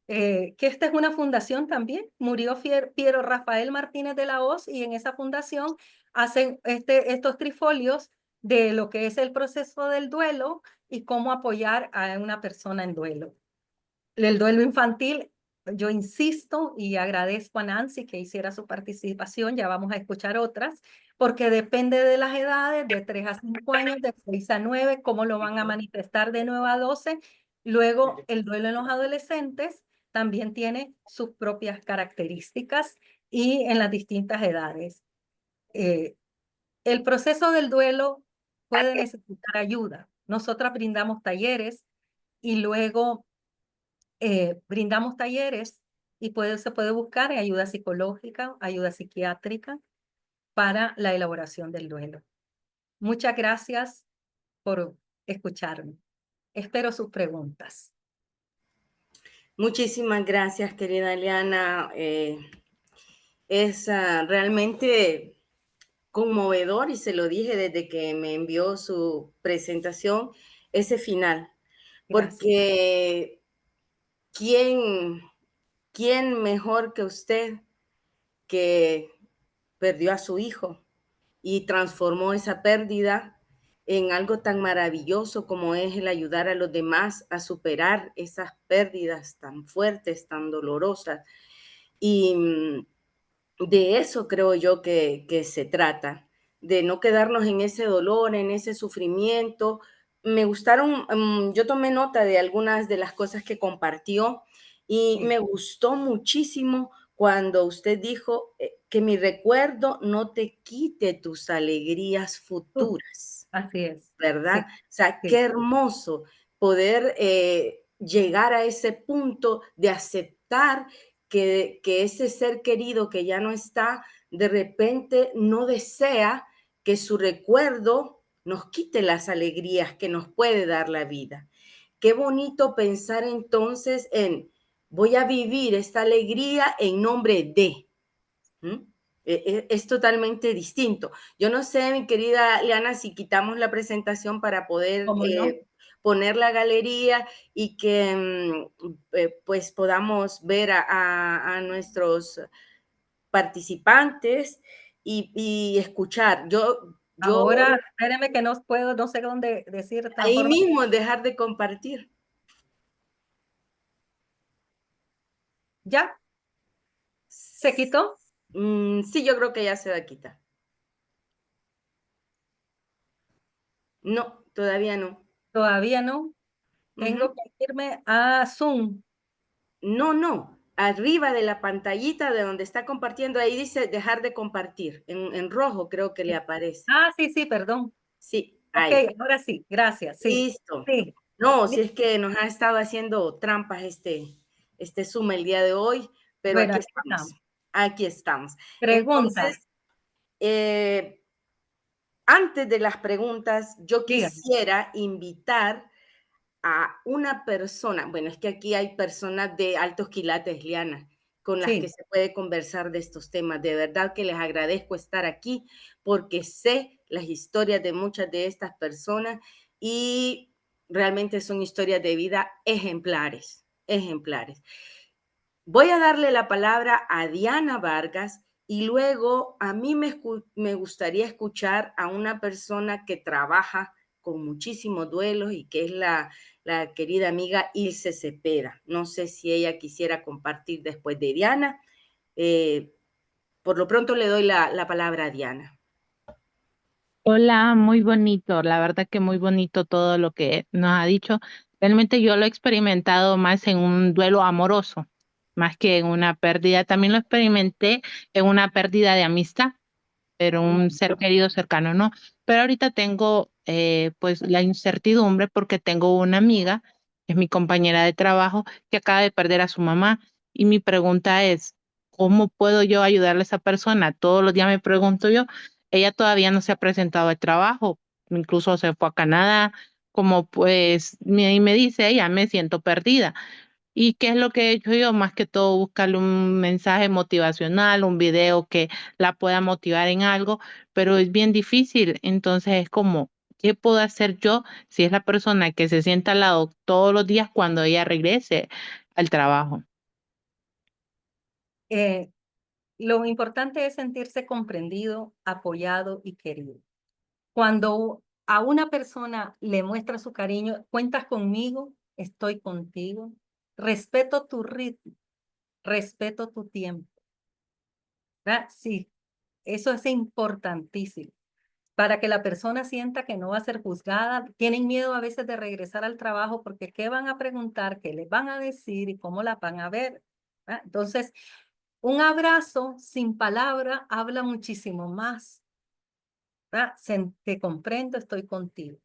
que esta es una fundación también. Murió Piero Rafael Martínez de la Hoz y en esa fundación hacen estos trifolios de lo que es el proceso del duelo y cómo apoyar a una persona en duelo. El duelo infantil, yo insisto y agradezco a Nancy que hiciera su participación, ya vamos a escuchar otras, porque depende de las edades, de 3 a 5 años, de 6 a 9, cómo lo van a manifestar de 9 a 12. Luego, el duelo en los adolescentes también tiene sus propias características y en las distintas edades. El proceso del duelo puede necesitar ayuda. Nosotras brindamos talleres y luego brindamos talleres y se puede buscar ayuda psicológica, ayuda psiquiátrica para la elaboración del duelo. Muchas gracias por escucharme. Espero sus preguntas. Muchísimas gracias, querida Eliana. Es realmente conmovedor, y se lo dije desde que me envió su presentación, ese final. Gracias. Porque ¿quién mejor que usted que perdió a su hijo y transformó esa pérdida en algo tan maravilloso como es el ayudar a los demás a superar esas pérdidas tan fuertes, tan dolorosas? Y de eso creo yo que se trata, de no quedarnos en ese dolor, en ese sufrimiento. Me gustaron, yo tomé nota de algunas de las cosas que compartió y Sí. me gustó muchísimo cuando usted dijo que mi recuerdo no te quite tus alegrías futuras, Así es. ¿verdad? Sí, O sea, sí. qué hermoso poder llegar a ese punto de aceptar que ese ser querido que ya no está, de repente no desea que su recuerdo nos quite las alegrías que nos puede dar la vida. Qué bonito pensar entonces en, voy a vivir esta alegría en nombre de. ¿Mm? Es totalmente distinto. Yo no sé, mi querida Liana, si quitamos la presentación para poder ¿Cómo no? poner la galería y que pues podamos ver a nuestros participantes y escuchar. Yo Ahora, espéreme que no puedo, no sé dónde decir tan ahí formal. mismo dejar de compartir. ¿Ya? ¿Se quitó? Sí, yo creo que ya se va a quitar. No, todavía no. Todavía no. Ujú. Tengo que irme a Zoom. No. Arriba de la pantallita de donde está compartiendo, ahí dice dejar de compartir. En rojo creo que le aparece. Ah, sí, sí, perdón. Sí, Ok, ahí. ahora sí, gracias, sí. Listo. Sí. No, si es que nos ha estado haciendo trampas este Zoom el día de hoy, pero Bueno, aquí aquí estamos. estamos. Aquí estamos. Preguntas, Entonces, eh, antes de las preguntas, yo dígame. quisiera invitar a una persona, bueno, es que aquí hay personas de altos quilates, Liana, con las que Sí, se puede conversar de estos temas. De verdad que les agradezco estar aquí porque sé las historias de muchas de estas personas y realmente son historias de vida ejemplares, ejemplares. Voy a darle la palabra a Diana Vargas y luego a mí me gustaría escuchar a una persona que trabaja con muchísimos duelos y que es la querida amiga Ilse Cepeda. No sé si ella quisiera compartir después de Diana. Por lo pronto le doy la palabra a Diana. Hola, muy bonito, la verdad que muy bonito todo lo que nos ha dicho. Realmente yo lo he experimentado más en un duelo amoroso, más que en una pérdida. También lo experimenté en una pérdida de amistad, pero un ser querido cercano no. Pero ahorita tengo pues la incertidumbre porque tengo una amiga, que es mi compañera de trabajo, que acaba de perder a su mamá. Y mi pregunta es, ¿cómo puedo yo ayudarle a esa persona? Todos los días me pregunto yo, ella todavía no se ha presentado al trabajo, incluso se fue a Canadá, como pues, y me dice ella, me siento perdida. ¿Y qué es lo que he hecho yo? Más que todo, buscarle un mensaje motivacional, un video que la pueda motivar en algo, pero es bien difícil. Entonces es como, ¿qué puedo hacer yo si es la persona que se sienta al lado todos los días cuando ella regrese al trabajo? Eh, lo importante es sentirse comprendido, apoyado y querido. Cuando a una persona le muestra su cariño, cuentas conmigo, estoy contigo, respeto tu ritmo, respeto tu tiempo, ¿verdad? Sí, eso es importantísimo. Para que la persona sienta que no va a ser juzgada, tienen miedo a veces de regresar al trabajo porque qué van a preguntar, qué les van a decir y cómo la van a ver, ¿verdad? Entonces, un abrazo sin palabra habla muchísimo más, ¿verdad? Te comprendo, estoy contigo,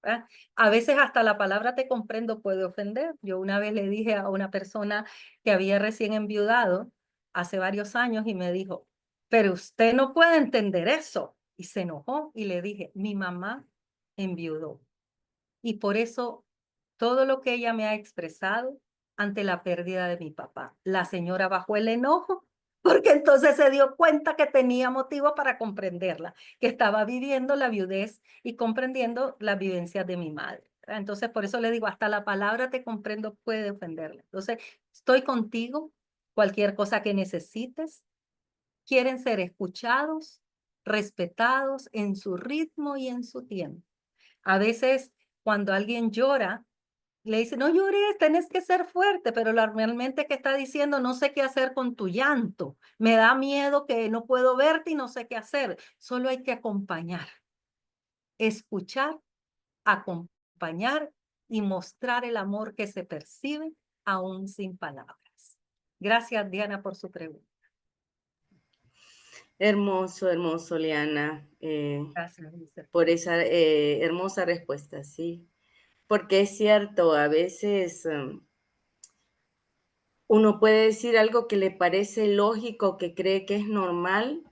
¿verdad? A veces hasta la palabra te comprendo puede ofender. Yo una vez le dije a una persona que había recién enviudado hace varios años y me dijo, pero usted no puede entender eso. Y se enojó y le dije, mi mamá enviudó. Y por eso todo lo que ella me ha expresado ante la pérdida de mi papá, la señora bajó el enojo porque entonces se dio cuenta que tenía motivo para comprenderla, que estaba viviendo la viudez y comprendiendo las vivencias de mi madre. Entonces, por eso le digo, hasta la palabra te comprendo puede ofenderla. Entonces, estoy contigo, cualquier cosa que necesites, quieren ser escuchados, respetados en su ritmo y en su tiempo. A veces, cuando alguien llora, le dice, no llores, tenés que ser fuerte, pero realmente que está diciendo, no sé qué hacer con tu llanto, me da miedo que no puedo verte y no sé qué hacer. Solo hay que acompañar, escuchar, acompañar y mostrar el amor que se percibe aún sin palabras. Gracias, Diana, por su pregunta. Hermoso, hermoso, Liana, Gracias, Lisa. por esa hermosa respuesta, sí. Porque es cierto, a veces uno puede decir algo que le parece lógico, que cree que es normal,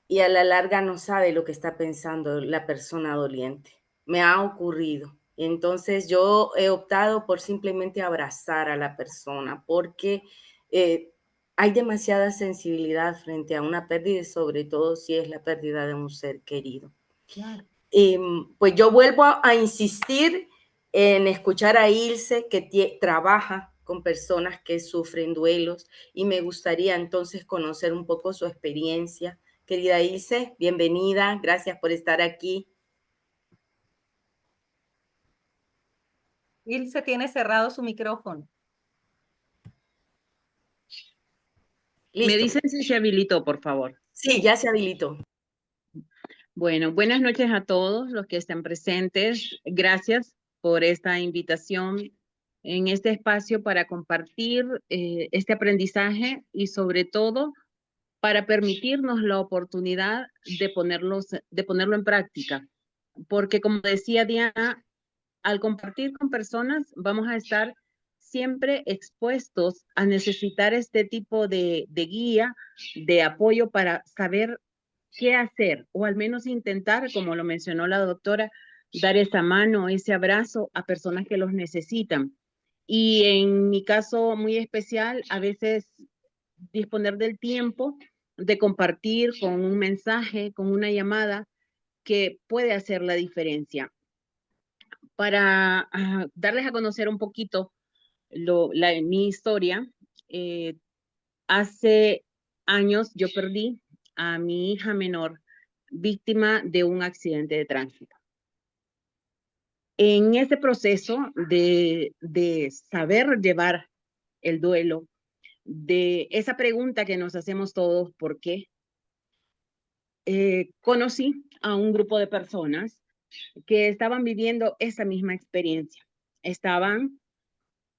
y a la larga no sabe lo que está pensando la persona doliente. Me ha ocurrido. Entonces yo he optado por simplemente abrazar a la persona porque hay demasiada sensibilidad frente a una pérdida, sobre todo si es la pérdida de un ser querido. Claro. Pues yo vuelvo a insistir en escuchar a Ilse, que trabaja con personas que sufren duelos, y me gustaría entonces conocer un poco su experiencia. Querida Ilse, bienvenida, gracias por estar aquí. Ilse tiene cerrado su micrófono. Listo. Me dicen si se habilitó, por favor. Sí, ya se habilitó. Bueno, buenas noches a todos los que están presentes. Gracias por esta invitación en este espacio para compartir este aprendizaje y sobre todo para permitirnos la oportunidad de ponerlo en práctica. Porque como decía Diana, al compartir con personas vamos a estar siempre expuestos a necesitar este tipo de guía, de apoyo para saber qué hacer, o al menos intentar, como lo mencionó la doctora, dar esa mano, ese abrazo a personas que los necesitan. Y en mi caso muy especial, a veces disponer del tiempo de compartir con un mensaje, con una llamada, que puede hacer la diferencia. Para darles a conocer un poquito mi historia, hace años yo perdí a mi hija menor víctima de un accidente de tránsito. En ese proceso de saber llevar el duelo, de esa pregunta que nos hacemos todos, ¿por qué? Conocí a un grupo de personas que estaban viviendo esa misma experiencia. Estaban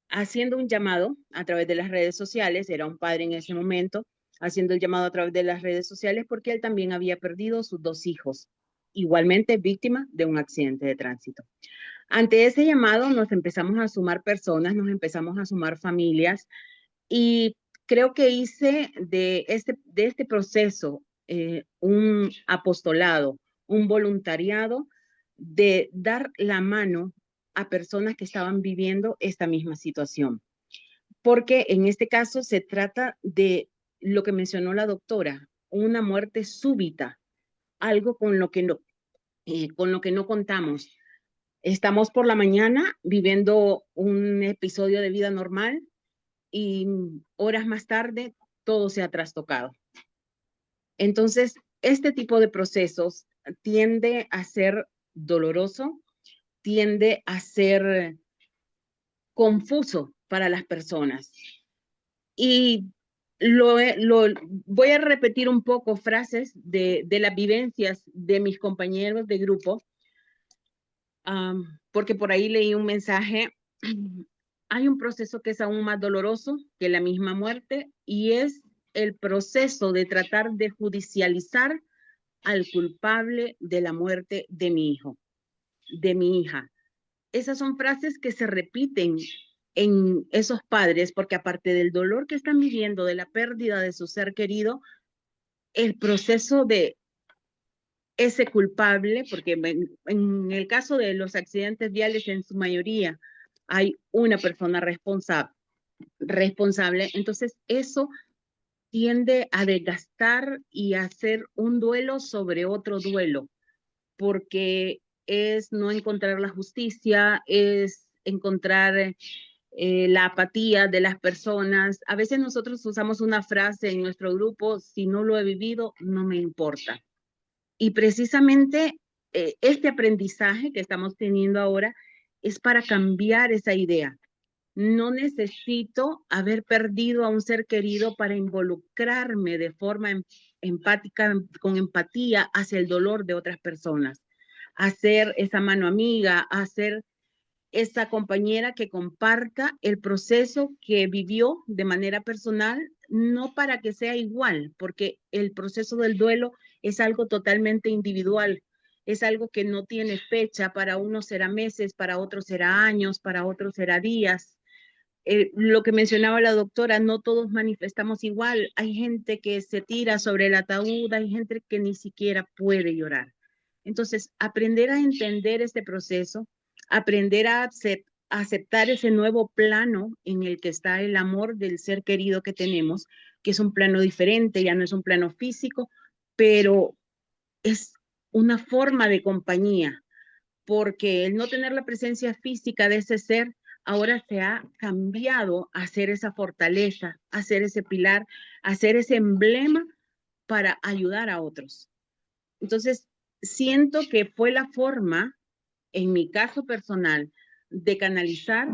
haciendo un llamado a través de las redes sociales, era un padre en ese momento, haciendo el llamado a través de las redes sociales porque él también había perdido sus 2 hijos, igualmente víctima de un accidente de tránsito. Ante ese llamado nos empezamos a sumar personas, nos empezamos a sumar familias y creo que hice de este proceso un apostolado, un voluntariado de dar la mano a personas que estaban viviendo esta misma situación. Porque en este caso se trata de lo que mencionó la doctora, una muerte súbita, algo con lo que no contamos. Estamos por la mañana viviendo un episodio de vida normal y horas más tarde todo se ha trastocado. Entonces, este tipo de procesos tiende a ser doloroso, tiende a ser confuso para las personas. Y voy a repetir un poco frases de las vivencias de mis compañeros de grupo, porque por ahí leí un mensaje. Hay un proceso que es aún más doloroso que la misma muerte y es el proceso de tratar de judicializar al culpable de la muerte de mi hijo, de mi hija. Esas son frases que se repiten en esos padres porque aparte del dolor que están viviendo de la pérdida de su ser querido, el proceso de ese culpable, porque en el caso de los accidentes viales en su mayoría hay una persona responsable, entonces eso tiende a desgastar y a hacer un duelo sobre otro duelo, porque es no encontrar la justicia, es encontrar la apatía de las personas. A veces nosotros usamos una frase en nuestro grupo, si no lo he vivido, no me importa. Y precisamente este aprendizaje que estamos teniendo ahora es para cambiar esa idea. No necesito haber perdido a un ser querido para involucrarme de forma empática, con empatía hacia el dolor de otras personas. Hacer esa mano amiga, hacer esa compañera que comparta el proceso que vivió de manera personal, no para que sea igual, porque el proceso del duelo es algo totalmente individual, es algo que no tiene fecha, para unos será meses, para otros será años, para otros será días. Lo que mencionaba la doctora, no todos manifestamos igual, hay gente que se tira sobre el ataúd, hay gente que ni siquiera puede llorar. Entonces, aprender a entender este proceso, aprender a aceptar ese nuevo plano en el que está el amor del ser querido que tenemos, que es un plano diferente, ya no es un plano físico, pero es una forma de compañía, porque el no tener la presencia física de ese ser ahora se ha cambiado a ser esa fortaleza, a ser ese pilar, a ser ese emblema para ayudar a otros. Entonces, siento que fue la forma, en mi caso personal, de canalizar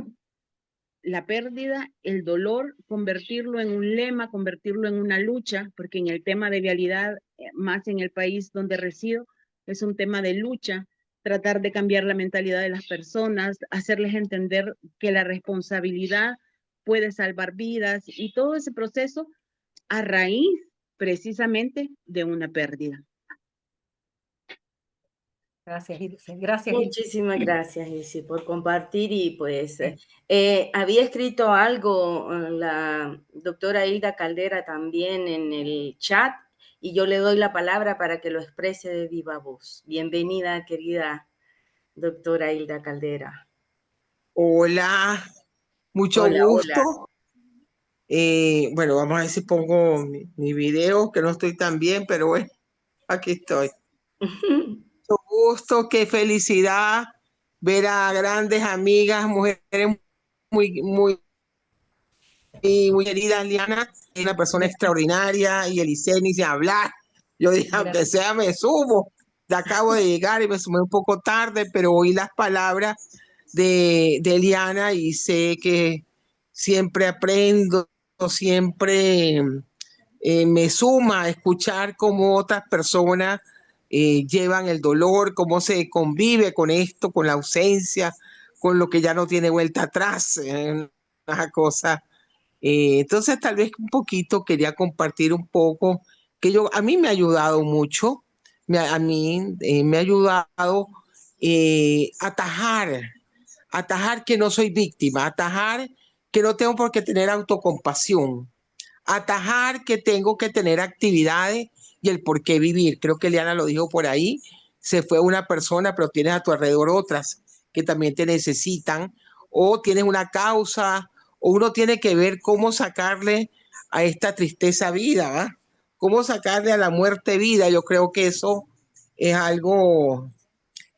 la pérdida, el dolor, convertirlo en un lema, convertirlo en una lucha, porque en el tema de vialidad, más en el país donde resido, es un tema de lucha, tratar de cambiar la mentalidad de las personas, hacerles entender que la responsabilidad puede salvar vidas y todo ese proceso a raíz precisamente de una pérdida. Gracias, Ilse. Gracias, Ilse. Muchísimas gracias, Isi, por compartir y pues había escrito algo la doctora Hilda Caldera también en el chat y yo le doy la palabra para que lo exprese de viva voz. Bienvenida, querida doctora Hilda Caldera. Hola, mucho Hola, gusto. hola. Bueno, vamos a ver si pongo mi video, que no estoy tan bien, pero bueno, aquí estoy. Mucho gusto, qué felicidad ver a grandes amigas, mujeres muy queridas. Liana es una persona extraordinaria y Eliseo ni se hablar. Yo dije, aunque sea, me sumo. acabo de llegar y me sumé un poco tarde, pero oí las palabras de Eliana y sé que siempre aprendo, siempre me suma a escuchar cómo otras personas llevan el dolor, cómo se convive con esto, con la ausencia, con lo que ya no tiene vuelta atrás, una cosa. Entonces tal vez un poquito quería compartir un poco que a mí me ha ayudado mucho, a mí me ha ayudado atajar que no soy víctima, atajar que no tengo por qué tener autocompasión, atajar que tengo que tener actividades y el por qué vivir. Creo que Eliana lo dijo por ahí, se fue una persona, pero tienes a tu alrededor otras que también te necesitan, o tienes una causa, o uno tiene que ver cómo sacarle a esta tristeza vida, ¿va? Cómo sacarle a la muerte vida. Yo creo que eso es algo,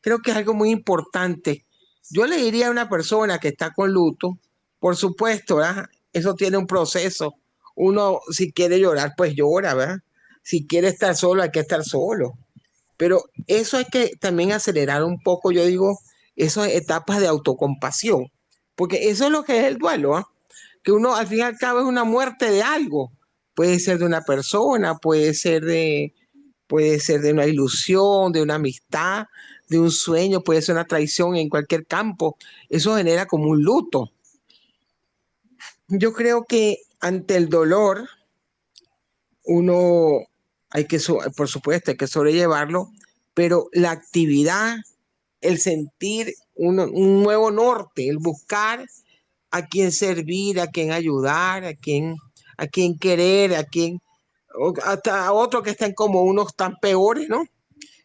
creo que es algo muy importante. Yo le diría a una persona que está con luto, por supuesto, ¿verdad? Eso tiene un proceso. Uno, si quiere llorar, pues llora, ¿verdad? Si quiere estar solo, hay que estar solo. Pero eso hay que también acelerar un poco, yo digo, esas etapas de autocompasión, porque eso es lo que es el duelo, ¿ah? Que uno al fin y al cabo es una muerte de algo. Puede ser de una persona, puede ser de una ilusión, de una amistad, de un sueño, puede ser una traición en cualquier campo. Eso genera como un luto. Yo creo que ante el dolor, uno por supuesto, hay que sobrellevarlo, pero la actividad, el sentir un nuevo norte, el buscar a quién servir, a quién ayudar, a quién querer, hasta a otros que están como unos tan peores, ¿no?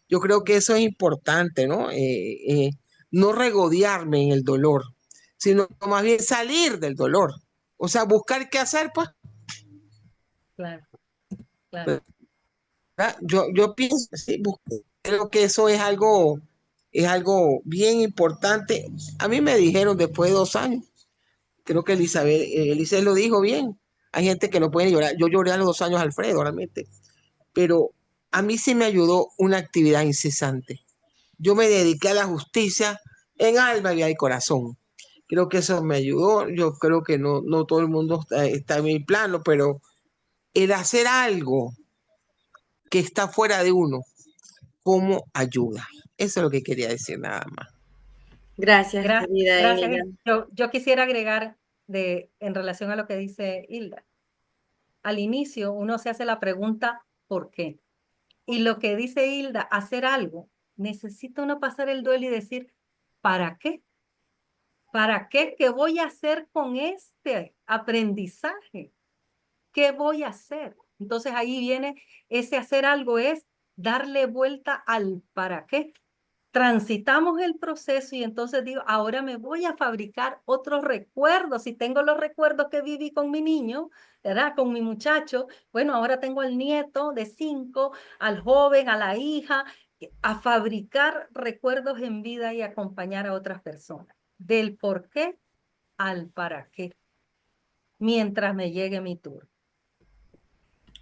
Yo creo que eso es importante, ¿no? No regodearme en el dolor, sino más bien salir del dolor. O sea, buscar qué hacer, pues. Claro, claro. Yo pienso, sí, creo que eso es algo bien importante. A mí me dijeron después de 2 años, creo que Elizabeth lo dijo bien. Hay gente que no puede llorar. Yo lloré a los 2 años, Alfredo, realmente. Pero a mí sí me ayudó una actividad incesante. Yo me dediqué a la justicia en alma, vida y corazón. Creo que eso me ayudó. Yo creo que no todo el mundo está en mi plano, pero el hacer algo que está fuera de uno, ¿cómo ayuda? Eso es lo que quería decir nada más. Gracias, querida Gracias. Emilia. Yo quisiera agregar en relación a lo que dice Hilda. Al inicio uno se hace la pregunta ¿por qué? Y lo que dice Hilda, hacer algo, necesita uno pasar el duelo y decir ¿para qué? ¿Para qué? ¿Qué voy a hacer con este aprendizaje? ¿Qué voy a hacer? Entonces ahí viene ese hacer algo, es darle vuelta al para qué. Transitamos el proceso y entonces digo, ahora me voy a fabricar otros recuerdos. Si tengo los recuerdos que viví con mi niño, ¿verdad? Con mi muchacho, bueno, ahora tengo al nieto de 5, al joven, a la hija, a fabricar recuerdos en vida y acompañar a otras personas. Del por qué al para qué, mientras me llegue mi turno.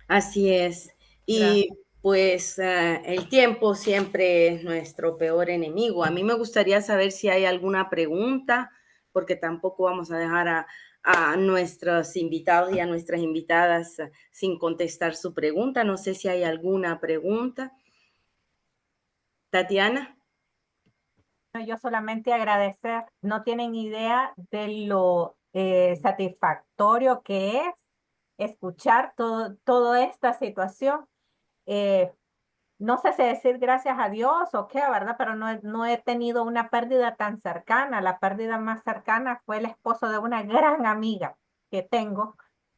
Así es. Gracias. Y pues el tiempo siempre es nuestro peor enemigo. A mí me gustaría saber si hay alguna pregunta, porque tampoco vamos a dejar a nuestros invitados y a nuestras invitadas sin contestar su pregunta. No sé si hay alguna pregunta. Tatiana. Yo solamente agradecer, no tienen idea de lo satisfactorio que es escuchar toda esta situación. Eh, no sé si decir gracias a Dios o qué, ¿verdad? Pero no he tenido una pérdida tan cercana. La pérdida más cercana fue el esposo de una gran amiga que tengo,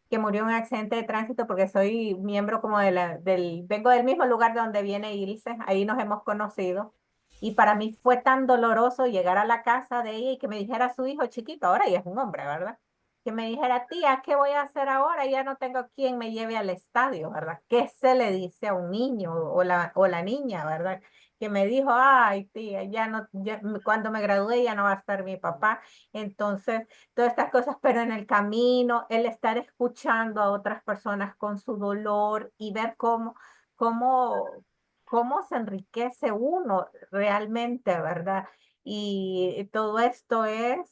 que murió en un accidente de tránsito porque soy miembro como vengo del mismo lugar de donde viene Ilse, ahí nos hemos conocido. Y para mí fue tan doloroso llegar a la casa de ella y que me dijera a su hijo chiquito, ahora ya es un hombre, ¿verdad? Que me dijera, tía, ¿qué voy a hacer ahora? Ya no tengo quien me lleve al estadio, ¿verdad? ¿Qué se le dice a un niño o la niña, ¿verdad? Que me dijo, ay, tía, cuando me gradúe ya no va a estar mi papá. Entonces, todas estas cosas, pero en el camino, el estar escuchando a otras personas con su dolor y ver cómo cómo se enriquece uno realmente, ¿verdad? Y todo esto es,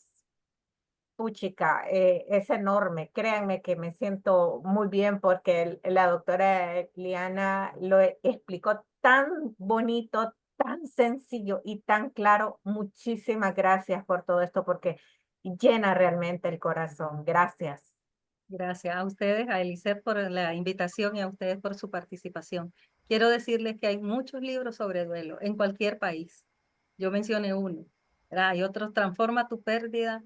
puchica, es enorme. Créanme que me siento muy bien porque la doctora Liana lo explicó tan bonito, tan sencillo y tan claro. Muchísimas gracias por todo esto porque llena realmente el corazón. Gracias. Gracias a ustedes, a Eliseth por la invitación y a ustedes por su participación. Quiero decirles que hay muchos libros sobre duelo en cualquier país. Yo mencioné uno, ¿verdad? Hay otros, Transforma tu pérdida.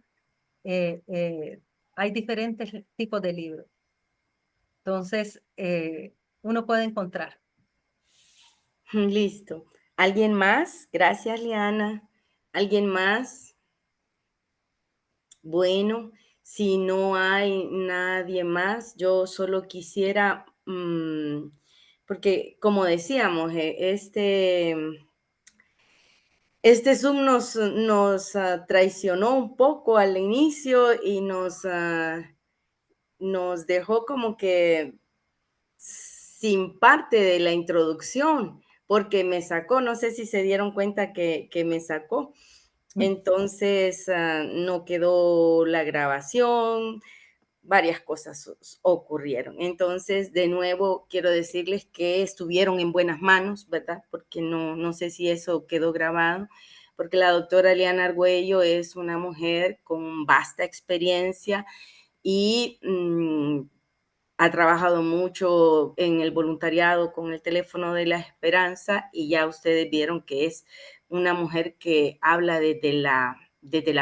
Hay diferentes tipos de libros. Entonces, uno puede encontrar. Listo. ¿Alguien más? Gracias, Liana. ¿Alguien más? Bueno, si no hay nadie más, yo solo quisiera, porque como decíamos, este Zoom nos traicionó un poco al inicio y nos dejó como que sin parte de la introducción, porque me sacó, no sé si se dieron cuenta que me sacó. Entonces no quedó la grabación, varias cosas ocurrieron. Entonces, de nuevo, quiero decirles que estuvieron en buenas manos, ¿verdad? Porque no sé si eso quedó grabado, porque la doctora Liana Argüello es una mujer con vasta experiencia y ha trabajado mucho en el voluntariado con el teléfono de la esperanza y ya ustedes vieron que es una mujer que habla desde la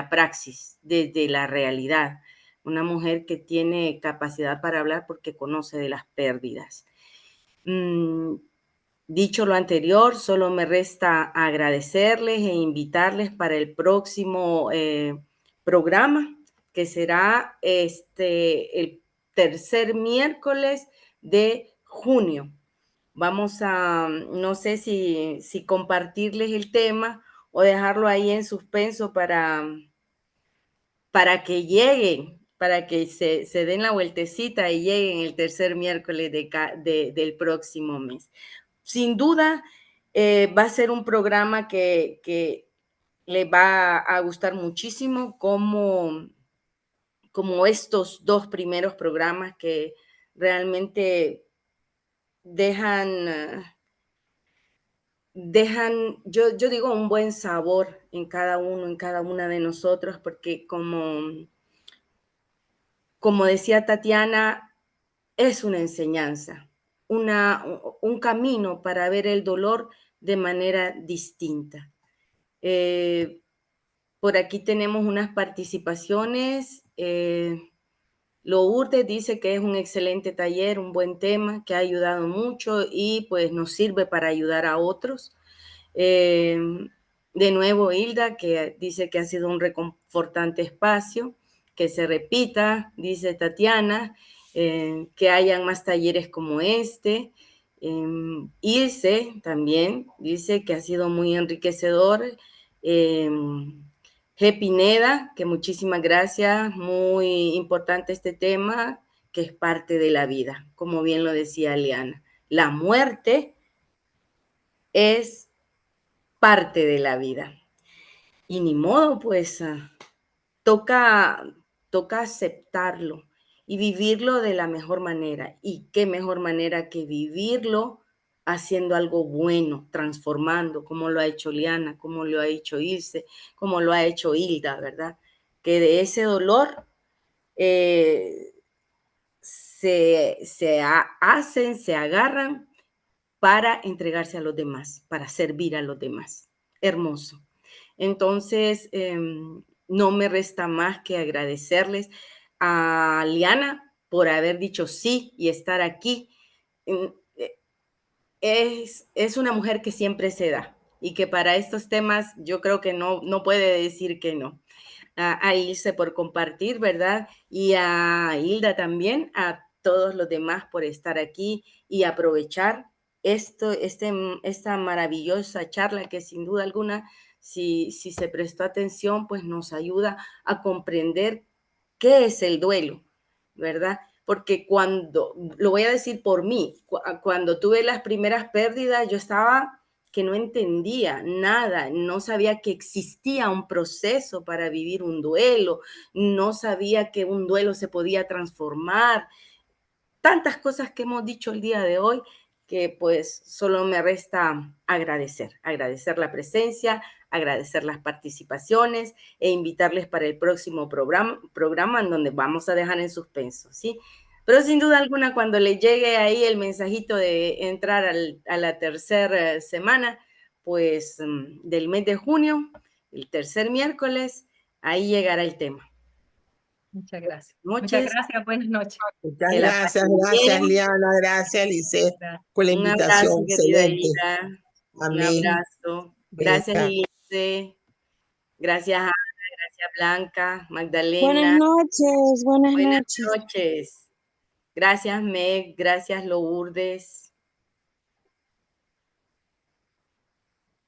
praxis, desde la realidad, una mujer que tiene capacidad para hablar porque conoce de las pérdidas. Dicho lo anterior, solo me resta agradecerles e invitarles para el próximo programa, que será el tercer miércoles de junio. Vamos a, no sé si compartirles el tema o dejarlo ahí en suspenso para que lleguen, para que se den la vueltecita y lleguen el tercer miércoles del próximo mes. Sin duda, va a ser un programa que le va a gustar muchísimo, como estos dos primeros programas que realmente dejan, yo digo, un buen sabor en cada uno, en cada una de nosotros, porque como decía Tatiana, es una enseñanza, un camino para ver el dolor de manera distinta. Por aquí tenemos unas participaciones. Lourdes dice que es un excelente taller, un buen tema, que ha ayudado mucho y pues nos sirve para ayudar a otros. De nuevo, Hilda, que dice que ha sido un reconfortante espacio, que se repita, dice Tatiana, que hayan más talleres como este. Ilse también dice que ha sido muy enriquecedor. G. Pineda, que muchísimas gracias, muy importante este tema, que es parte de la vida, como bien lo decía Liana. La muerte es parte de la vida. Y ni modo, pues toca aceptarlo y vivirlo de la mejor manera. Y qué mejor manera que vivirlo haciendo algo bueno, transformando, como lo ha hecho Liana, como lo ha hecho Ilse, como lo ha hecho Hilda, ¿verdad? Que de ese dolor se hacen, se agarran para entregarse a los demás, para servir a los demás. Hermoso. Entonces, no me resta más que agradecerles a Liana por haber dicho sí y estar aquí. Es una mujer que siempre se da y que para estos temas yo creo que no puede decir que no. A Ilse por compartir, ¿verdad? Y a Hilda también, a todos los demás por estar aquí y aprovechar esta maravillosa charla que sin duda alguna, si se prestó atención, pues nos ayuda a comprender qué es el duelo, ¿verdad? porque lo voy a decir por mí, cuando tuve las primeras pérdidas, yo estaba que no entendía nada, no sabía que existía un proceso para vivir un duelo, no sabía que un duelo se podía transformar. Tantas cosas que hemos dicho el día de hoy que pues solo me resta agradecer la presencia, agradecer las participaciones e invitarles para el próximo programa en donde vamos a dejar en suspenso, ¿sí? Pero sin duda alguna, cuando le llegue ahí el mensajito de entrar a la tercera semana, pues del mes de junio, el tercer miércoles, ahí llegará el tema. Muchas gracias. Noches. Muchas gracias, buenas noches. Muchas Que la gracias, pasen gracias bien. Liana, gracias Lisset por la Un invitación, abrazo, querida excelente. Hilda. Un Amén. abrazo. Gracias, Venga. Ilse. Gracias, Ana. Gracias, Blanca. Buenas Magdalena. noches, buenas Buenas noches. noches. Gracias, Meg. Gracias, Lourdes.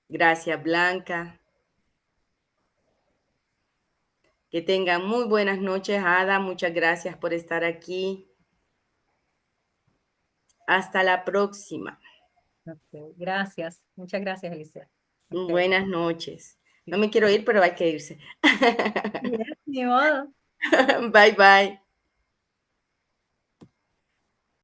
Gracias, Blanca. Que tengan muy buenas noches, Ada. Muchas gracias por estar aquí. Hasta la próxima. Okay, gracias. Muchas gracias, Alicia. Okay. Buenas noches. No me quiero ir, pero hay que irse. Yes, ni modo. Bye, bye.